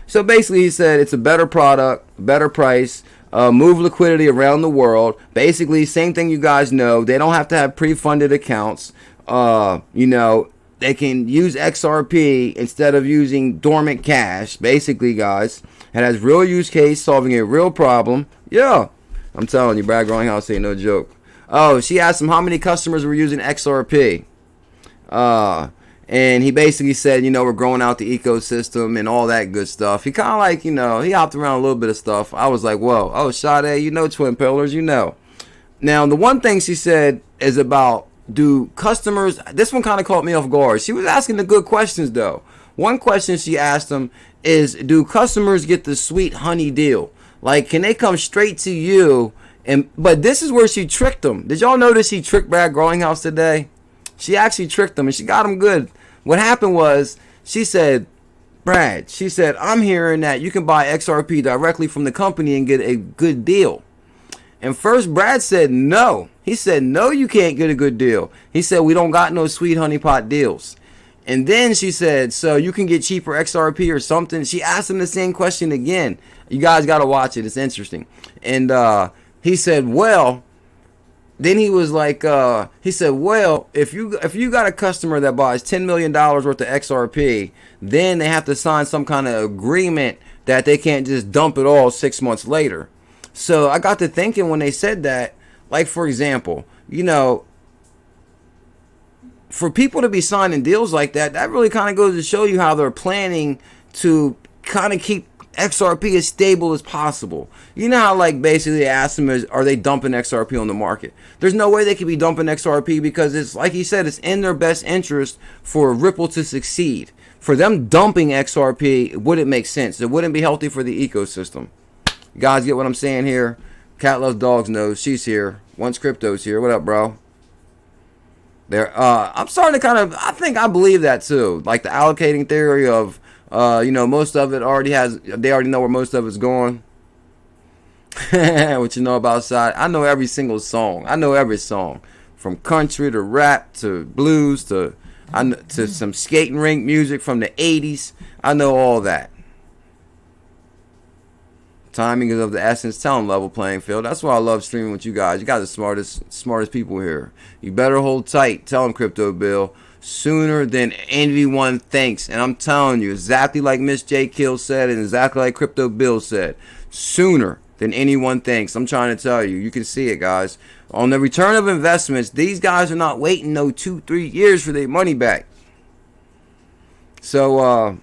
it's a better product, better price, move liquidity around the world. Basically, same thing you guys know. They don't have to have pre-funded accounts. They can use XRP instead of using dormant cash. Basically, guys, it has real use case, solving a real problem. Yeah, I'm telling you, Brad Garlinghouse ain't no joke. Oh, she asked him how many customers were using XRP. And he basically said, we're growing out the ecosystem and all that good stuff. He kind of like, he hopped around a little bit of stuff. I was like, whoa, oh, Sade, Twin Pillars, Now, the one thing she said is about, do customers, this one kind of caught me off guard. She was asking the good questions, though. One question she asked him is, do customers get the sweet honey deal? Like, can they come straight to you? But this is where she tricked them. Did y'all notice she tricked Brad Garlinghouse today? She actually tricked him, and she got him good. What happened was, she said, Brad, I'm hearing that you can buy XRP directly from the company and get a good deal. And first, Brad said no. He said, no, you can't get a good deal. He said, we don't got no sweet honeypot deals. And then she said, so you can get cheaper XRP or something. She asked him the same question again. You guys got to watch it. It's interesting. And he said, well, then he was like, if you got a customer that buys $10 million worth of XRP, then they have to sign some kind of agreement that they can't just dump it all 6 months later. So I got to thinking when they said that, like, for example, for people to be signing deals like that, that really kind of goes to show you how they're planning to kind of keep XRP as stable as possible. You know how, like, basically they asked them, are they dumping XRP on the market? There's no way they could be dumping XRP because it's, like he said, it's in their best interest for Ripple to succeed. For them dumping XRP, it wouldn't make sense. It wouldn't be healthy for the ecosystem. You guys get what I'm saying here? Cat loves dogs knows. She's here. Once Crypto's here. What up, bro? I'm starting to I believe that too. Like the allocating theory of, most of it they already know where most of it's going. What you know about side? I know every single song. I know every song. From country to rap to blues to some skating rink music from the 80s. I know all that. Timing is of the essence. Talent level playing field. That's why I love streaming with you guys. You guys are the smartest people here. You better hold tight. Tell them, Crypto Bill. Sooner than anyone thinks. And I'm telling you, exactly like Miss J. Kill said and exactly like Crypto Bill said. Sooner than anyone thinks. I'm trying to tell you. You can see it, guys. On the return of investments, these guys are not waiting no 2-3 years for their money back. So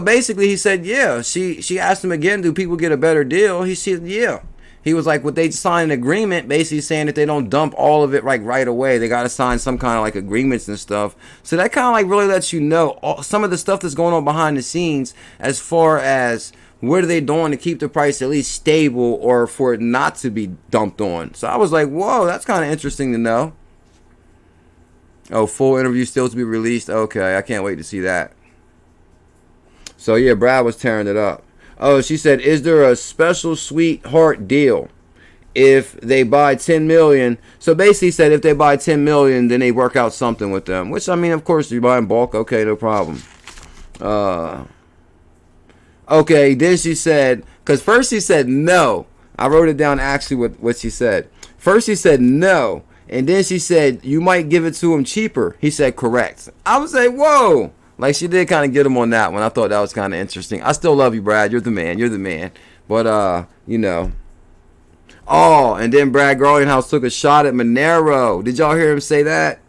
basically he said, yeah. She asked him again, do people get a better deal? He said, yeah. He was like, would they sign an agreement basically saying that they don't dump all of it right away? They got to sign some kind of like agreements and stuff. So that kind of like really lets you know some of the stuff that's going on behind the scenes as far as what are they doing to keep the price at least stable or for it not to be dumped on. So I was like, whoa, that's kind of interesting to know. Oh, full interview still to be released. Okay, I can't wait to see that. So yeah, Brad was tearing it up. Oh, she said, is there a special sweetheart deal if they buy 10 million? So basically said if they buy 10 million, then they work out something with them. Which, I mean, of course, you buy in bulk. Okay, no problem. Okay, then she said, because first she said no. I wrote it down actually what she said. First she said no. And then she said, you might give it to him cheaper. He said correct. I was like, whoa. Like, she did kind of get him on that one. I thought that was kind of interesting. I still love you, Brad. You're the man. You're the man. But you know. Oh, and then Brad Garlinghouse took a shot at Monero. Did y'all hear him say that?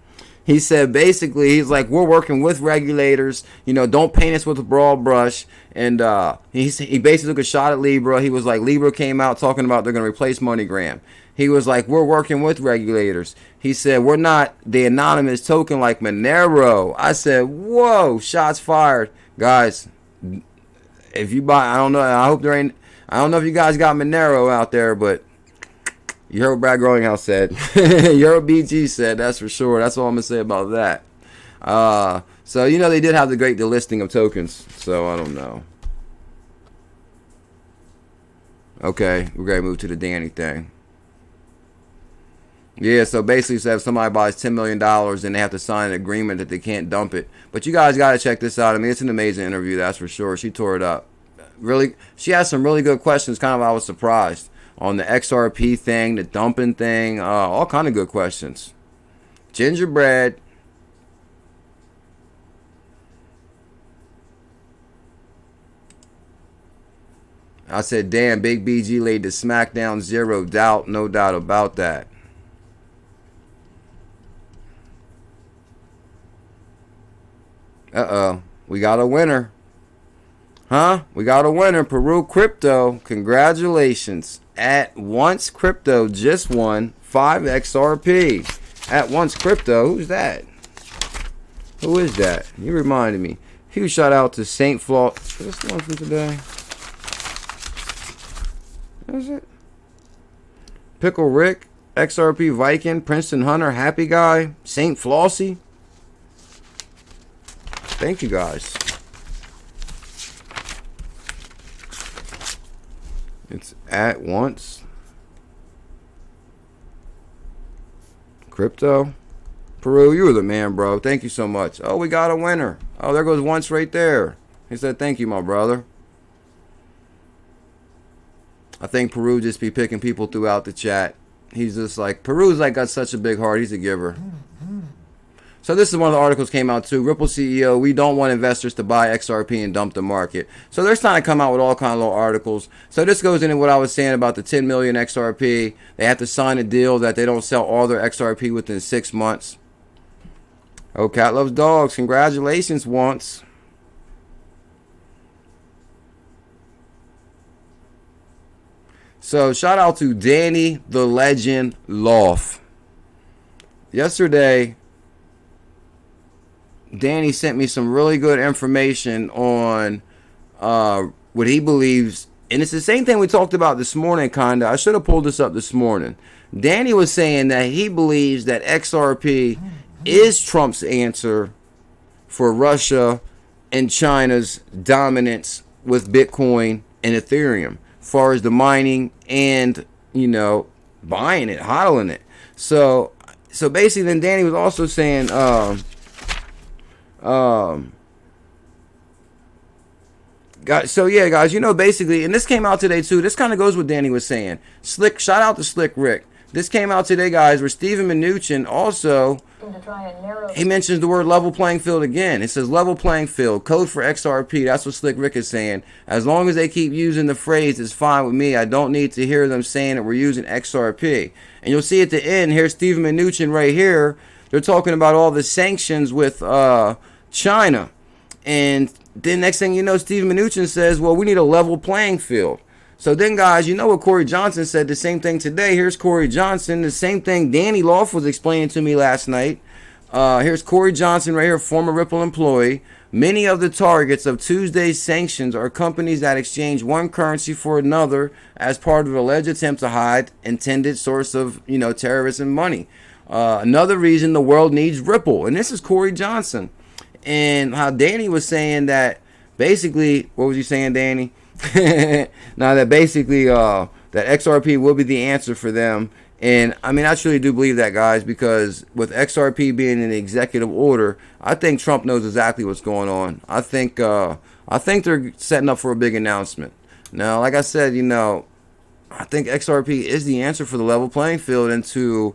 He said basically, he's like, we're working with regulators. You know, don't paint us with a broad brush. And he basically took a shot at Libra. He was like, Libra came out talking about they're going to replace MoneyGram. He was like, we're working with regulators. He said, we're not the anonymous token like Monero. I said, whoa, shots fired. Guys, if you buy, I don't know. I don't know if you guys got Monero out there, but you heard what Brad Garlinghouse said. You heard what BG said, that's for sure. That's all I'm going to say about that. So, you know, they did have the great delisting of tokens. So, I don't know. Okay, we're going to move to the Danny thing. Yeah, so basically, so if somebody buys $10 million, then they have to sign an agreement that they can't dump it. But you guys got to check this out. I mean, it's an amazing interview, that's for sure. She tore it up. Really, she asked some really good questions. Kind of, I was surprised. On the XRP thing, the dumping thing, all kind of good questions. Gingerbread. I said, damn, Big BG laid the smackdown, zero doubt, no doubt about that. Uh-oh, we got a winner. Huh? We got a winner, Peru Crypto. Congratulations. At Once Crypto just won 5 XRP. At Once Crypto, who's that? Who is that? You reminded me. Huge shout out to Saint Flaw. Is this the one from today? Is it? Pickle Rick, XRP Viking, Princeton Hunter, Happy Guy, Saint Flossie. Thank you guys. It's at Once Crypto. Peru, you were the man, bro. Thank you so much. Oh, we got a winner. Oh, there goes Once right there. He said, thank you, my brother. I think Peru just be picking people throughout the chat. He's just like, Peru's like got such a big heart. He's a giver. So this is one of the articles came out too. Ripple CEO, we don't want investors to buy XRP and dump the market. So they're trying to come out with all kind of little articles. So this goes into what I was saying about the 10 million XRP. They have to sign a deal that they don't sell all their XRP within 6 months. Oh, Cat Loves Dogs. Congratulations, Once. So shout out to Danny the Legend Loft. Yesterday, Danny sent me some really good information on what he believes, and it's the same thing we talked about this morning, kinda. I should have pulled this up this morning. Danny was saying that he believes that XRP is Trump's answer for Russia and China's dominance with Bitcoin and Ethereum, as far as the mining and, you know, buying it, hodling it. So basically, then Danny was also saying, guys, you know, basically, and this came out today too. This kind of goes with Danny was saying. Shout out to Slick Rick. This came out today, guys, where Stephen Mnuchin also, he mentions the word level playing field again. It says level playing field, code for XRP. That's what Slick Rick is saying. As long as they keep using the phrase, it's fine with me. I don't need to hear them saying that we're using XRP. And you'll see at the end, here's Stephen Mnuchin right here. They're talking about all the sanctions with China. And then next thing you know, Stephen Mnuchin says, well, we need a level playing field. So then, guys, you know what Corey Johnson said, the same thing today. Here's Corey Johnson, the same thing Danny Loft was explaining to me last night. Here's Corey Johnson right here, former Ripple employee. Many of the targets of Tuesday's sanctions are companies that exchange one currency for another as part of an alleged attempt to hide intended source of, you know, terrorism money. Another reason the world needs Ripple. And this is Corey Johnson. And how Danny was saying that basically, what was you saying, Danny? Now that basically that XRP will be the answer for them. And I mean, I truly do believe that, guys, because with XRP being in the executive order, I think Trump knows exactly what's going on. I think they're setting up for a big announcement. Now, like I said, you know, I think XRP is the answer for the level playing field, and to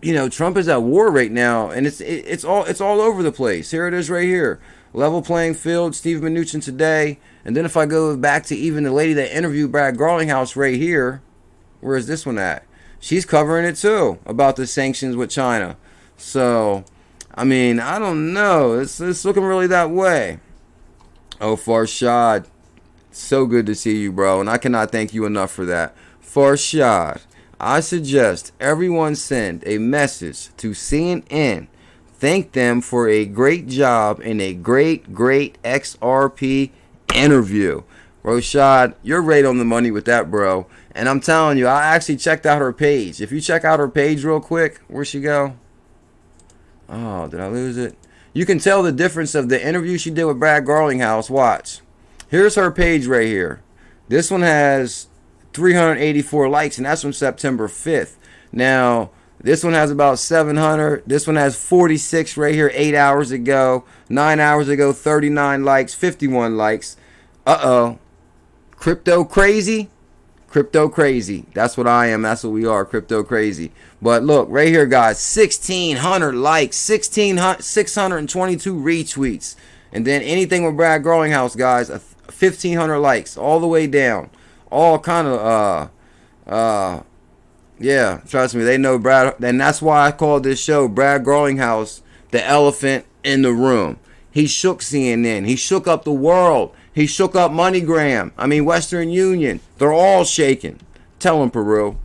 you know, Trump is at war right now, and it's all over the place. Here it is right here. Level playing field, Steve Mnuchin today. And then if I go back to even the lady that interviewed Brad Garlinghouse right here, where is this one at? She's covering it too about the sanctions with China. So, I mean, I don't know. It's looking really that way. Oh, Farshad, so good to see you, bro. And I cannot thank you enough for that. Farshad, I suggest everyone send a message to CNN. Thank them for a great job and a great XRP interview. Rashad, you're right on the money with that, bro. And I'm telling you, I actually checked out her page. If you check out her page real quick, where'd she go? Oh, did I lose it? You can tell the difference of the interview she did with Brad Garlinghouse. Watch. Here's her page right here. This one has 384 likes, and that's from September 5th. Now, this one has about 700. This one has 46 right here 8 hours ago. 9 hours ago, 39 likes, 51 likes. Uh-oh. Crypto crazy? Crypto crazy. That's what I am. That's what we are. Crypto crazy. But look, right here, guys. 1,600 likes. 622 retweets. And then anything with Brad Garlinghouse, guys, 1,500 likes. All the way down. All kind of, yeah, trust me, they know Brad. And that's why I called this show Brad Garlinghouse, the elephant in the room. He shook CNN. He shook up the world. He shook up Moneygram. I mean, Western Union. They're all shaking. Tell him, Peru.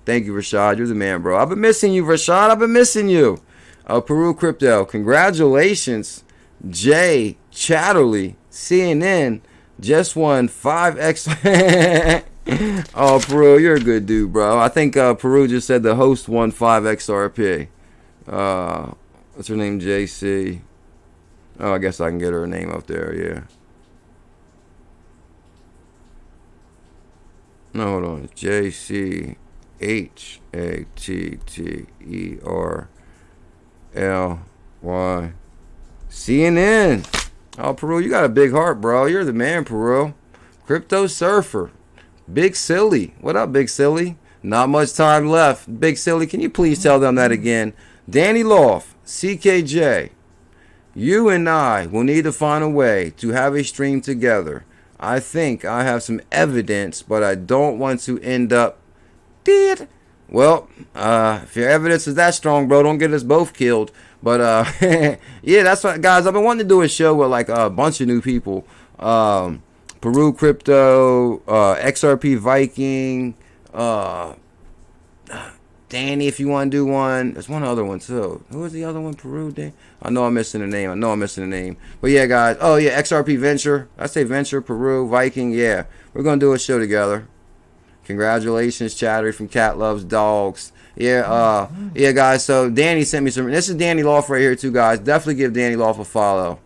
Thank you, Rashad. You're the man, bro. I've been missing you, Rashad. I've been missing you. Peru Crypto. Congratulations. Jay Chatterley. CNN just won 5x. Oh, Peru, you're a good dude, bro. I think Peru just said the host won 5xRP. What's her name? JC. Oh, I guess I can get her name up there, yeah. No, hold on. JCHATTERLY. CNN. Oh, Peru, you got a big heart, bro. You're the man, Peru. Crypto Surfer. Big Silly. What up, Big Silly? Not much time left. Big Silly, can you please tell them that again? Danny Loft, CKJ. You and I will need to find a way to have a stream together. I think I have some evidence, but I don't want to end up dead. Well, if your evidence is that strong, bro, don't get us both killed. But, yeah, that's what, guys, I've been wanting to do a show with, like, a bunch of new people. Peru Crypto, XRP Viking, Danny, if you want to do one. There's one other one, too. Who was the other one? Peru, Dan? I know I'm missing the name. But, yeah, guys. Oh, yeah, XRP Venture. I say Venture, Peru, Viking. Yeah, we're going to do a show together. Congratulations, Chattery from Cat Loves Dogs. Yeah, yeah, guys. So, Danny sent me some. This is Danny Loft right here, too, guys. Definitely give Danny Loft a follow.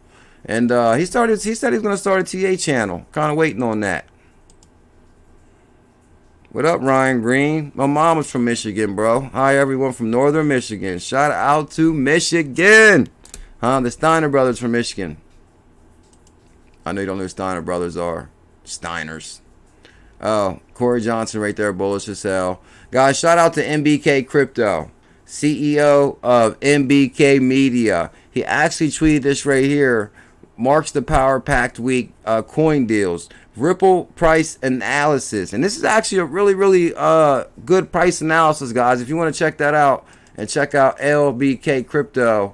And he said he's going to start a TA channel. Kind of waiting on that. What up, Ryan Green? My mom was from Michigan, bro. Hi, everyone from Northern Michigan. Shout out to Michigan. The Steiner brothers from Michigan. I know you don't know who Steiner brothers are. Steiners. Oh, Corey Johnson right there, bullish as hell. Guys, shout out to MBK Crypto, CEO of MBK Media. He actually tweeted this right here. Marks the Power Packed Week coin deals. Ripple price analysis. And this is actually a really, really good price analysis, guys. If you want to check that out and check out LBK Crypto,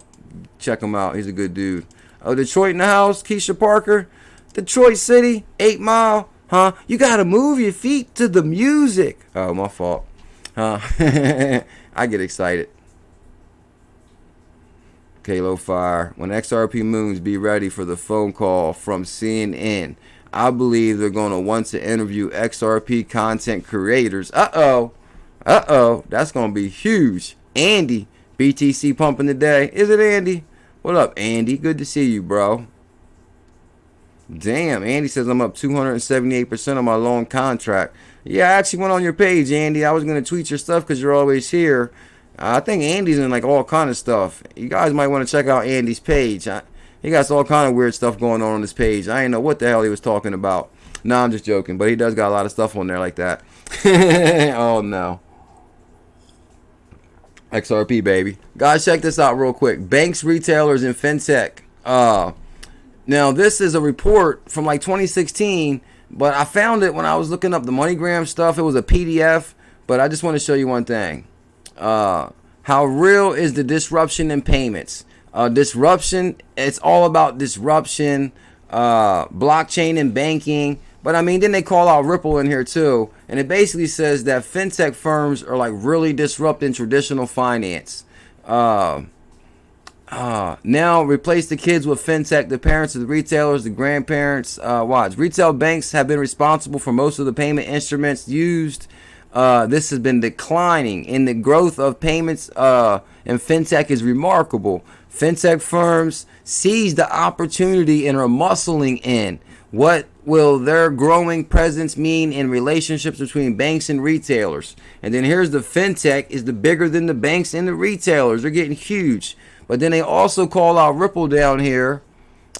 check him out. He's a good dude. Oh, Detroit in the house. Keisha Parker. Detroit City. 8 Mile. Huh? You got to move your feet to the music. Oh, my fault. I get excited. Kalo Fire. When XRP moons, be ready for the phone call from CNN. I believe they're going to want to interview XRP content creators. Uh-oh. That's going to be huge. Andy, BTC pumping today. Is it Andy? What up, Andy? Good to see you, bro. Damn, Andy says I'm up 278% on my long contract. Yeah, I actually went on your page, Andy. I was going to tweet your stuff because you're always here. I think Andy's in like all kind of stuff. You guys might want to check out Andy's page. He got all kind of weird stuff going on this page. I didn't know what the hell he was talking about. No, I'm just joking. But he does got a lot of stuff on there like that. Oh, no. XRP, baby. Guys, check this out real quick. Banks, retailers, and fintech. Now, this is a report from like 2016, but I found it when I was looking up the Moneygram stuff. It was a PDF, but I just want to show you one thing. How real is the disruption in payments? Disruption, it's all about disruption, blockchain and banking. But I mean, then they call out Ripple in here too. And it basically says that fintech firms are like really disrupting traditional finance. Now replace the kids with fintech, the parents of the retailers, the grandparents. Watch. Retail banks have been responsible for most of the payment instruments used. This has been declining, and the growth of payments and fintech is remarkable. Fintech firms seize the opportunity and are muscling in. What will their growing presence mean in relationships between banks and retailers? And then here's the fintech is the bigger than the banks and the retailers. They're getting huge. But then they also call out Ripple down here.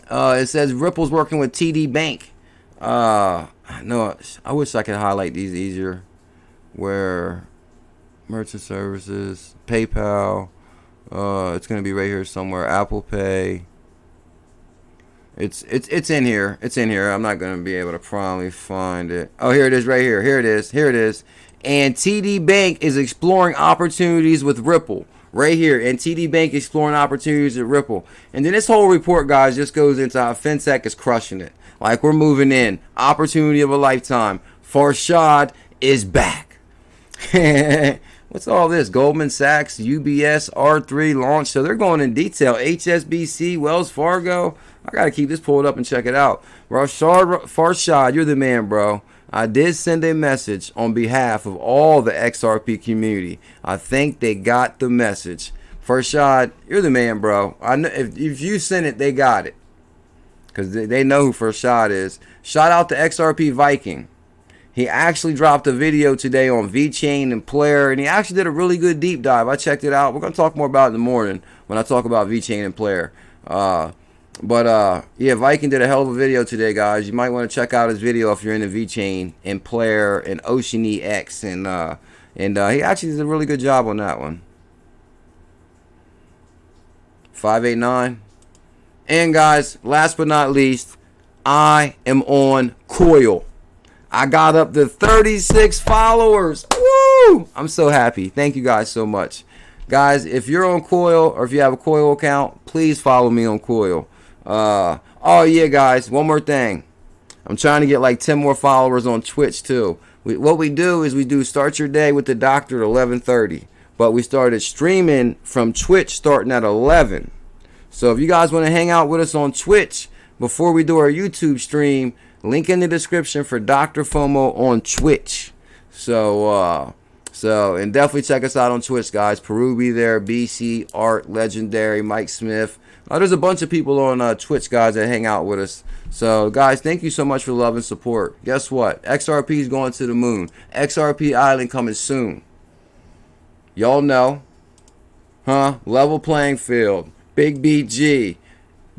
It says Ripple's working with TD Bank. No, I wish I could highlight these easier. Where merchant services, PayPal, it's gonna be right here somewhere. Apple Pay. It's in here. It's in here. I'm not gonna be able to probably find it. Oh, here it is, right here. Here it is. Here it is. And TD Bank is exploring opportunities with Ripple. Right here. And TD Bank exploring opportunities at Ripple. And then this whole report, guys, just goes into how fintech is crushing it. Like, we're moving in. Opportunity of a lifetime. Farshad is back. What's all this? Goldman Sachs, UBS, R3 launch. So they're going in detail. HSBC, Wells Fargo. I got to keep this pulled up and check it out. Farshad, you're the man, bro. I did send a message on behalf of all the XRP community. I think they got the message. Farshad, you're the man, bro. I know if you sent it, they got it. Because they know who Farshad is. Shout out to XRP Viking. He actually dropped a video today on VIKING and Player, and he actually did a really good deep dive. I checked it out. We're going to talk more about it in the morning when I talk about VIKING and Player. Yeah, Viking did a hell of a video today, guys. You might want to check out his video if you're into VIKING and Player and Ocean EX, and he actually did a really good job on that one. 589. And guys, last but not least, I am on Coil. I got up to 36 followers. Woo! I'm so happy. Thank you guys so much. Guys, if you're on Coil or if you have a Coil account, please follow me on Coil. Oh yeah, guys, one more thing. I'm trying to get like 10 more followers on Twitch too. What we do is we do Start Your Day with the Doctor at 11:30. But we started streaming from Twitch starting at 11. So if you guys want to hang out with us on Twitch before we do our YouTube stream, link in the description for Dr. FoMo on Twitch. So and definitely check us out on Twitch, guys. Peru be there, BC, Art, Legendary, Mike Smith. There's a bunch of people on Twitch, guys, that hang out with us. So, guys, thank you so much for love and support. Guess what? XRP is going to the moon. XRP Island coming soon. Y'all know. Huh? Level playing field. Big BG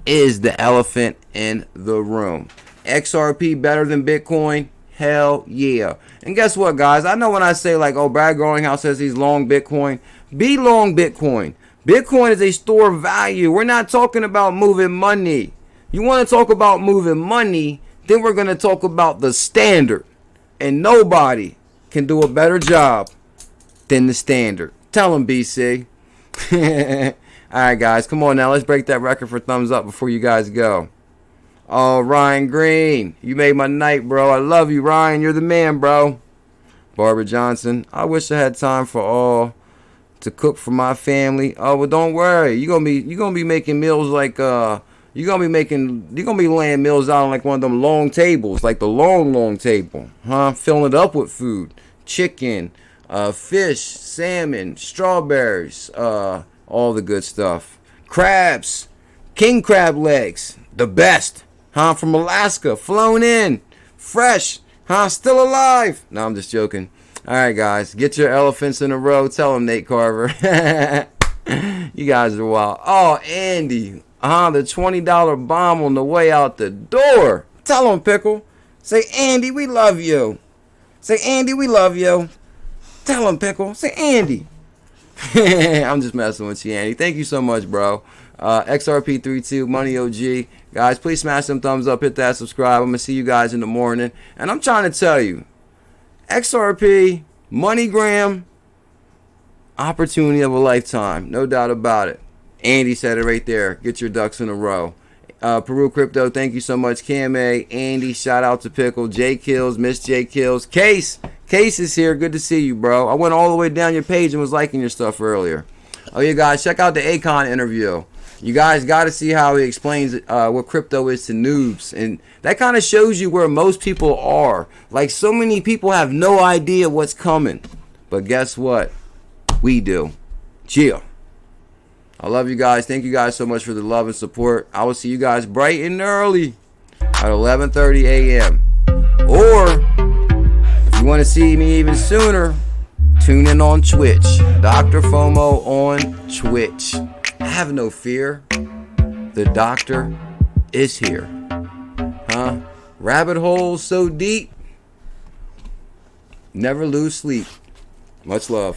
is the elephant in the room. XRP better than Bitcoin? Hell yeah. And guess what, guys? I know when I say like, oh, Brad Garlinghouse says he's long Bitcoin. Be long Bitcoin. Bitcoin is a store of value. We're not talking about moving money. You want to talk about moving money, then we're going to talk about the standard. And nobody can do a better job than the standard. Tell them, BC. All right, guys. Come on now. Let's break that record for thumbs up before you guys go. Oh, Ryan Green. You made my night, bro. I love you, Ryan. You're the man, bro. Barbara Johnson. I wish I had time for all to cook for my family. Oh, well, don't worry. You're gonna be making meals like you're gonna be laying meals out on like one of them long tables, like the long table, huh? Filling it up with food, chicken, fish, salmon, strawberries, all the good stuff, crabs, king crab legs, the best, huh? From Alaska, flown in, fresh, huh? Still alive. No, I'm just joking. All right, guys, get your elephants in a row. Tell them, Nate Carver. You guys are wild. Oh, Andy, the $20 bomb on the way out the door. Tell them, Pickle. Say, Andy, we love you. Say, Andy, we love you. Tell him, Pickle. Say, Andy. I'm just messing with you, Andy. Thank you so much, bro. XRP32, Money OG. Guys, please smash them thumbs up, hit that subscribe. I'm going to see you guys in the morning. And I'm trying to tell you, XRP, Moneygram, opportunity of a lifetime. No doubt about it. Andy said it right there. Get your ducks in a row. Peru Crypto, thank you so much. Cam A, Andy, shout out to Pickle, J Kills, Miss J Kills. Case is here. Good to see you, bro. I went all the way down your page and was liking your stuff earlier. Oh, you guys, check out the Akon interview. You guys got to see how he explains what crypto is to noobs. And that kind of shows you where most people are. Like, so many people have no idea what's coming. But guess what? We do. Chill. I love you guys. Thank you guys so much for the love and support. I will see you guys bright and early at 11:30 a.m. Or if you want to see me even sooner, tune in on Twitch. Dr. FoMo on Twitch. Have no fear. The doctor is here. Huh? Rabbit holes so deep. Never lose sleep. Much love.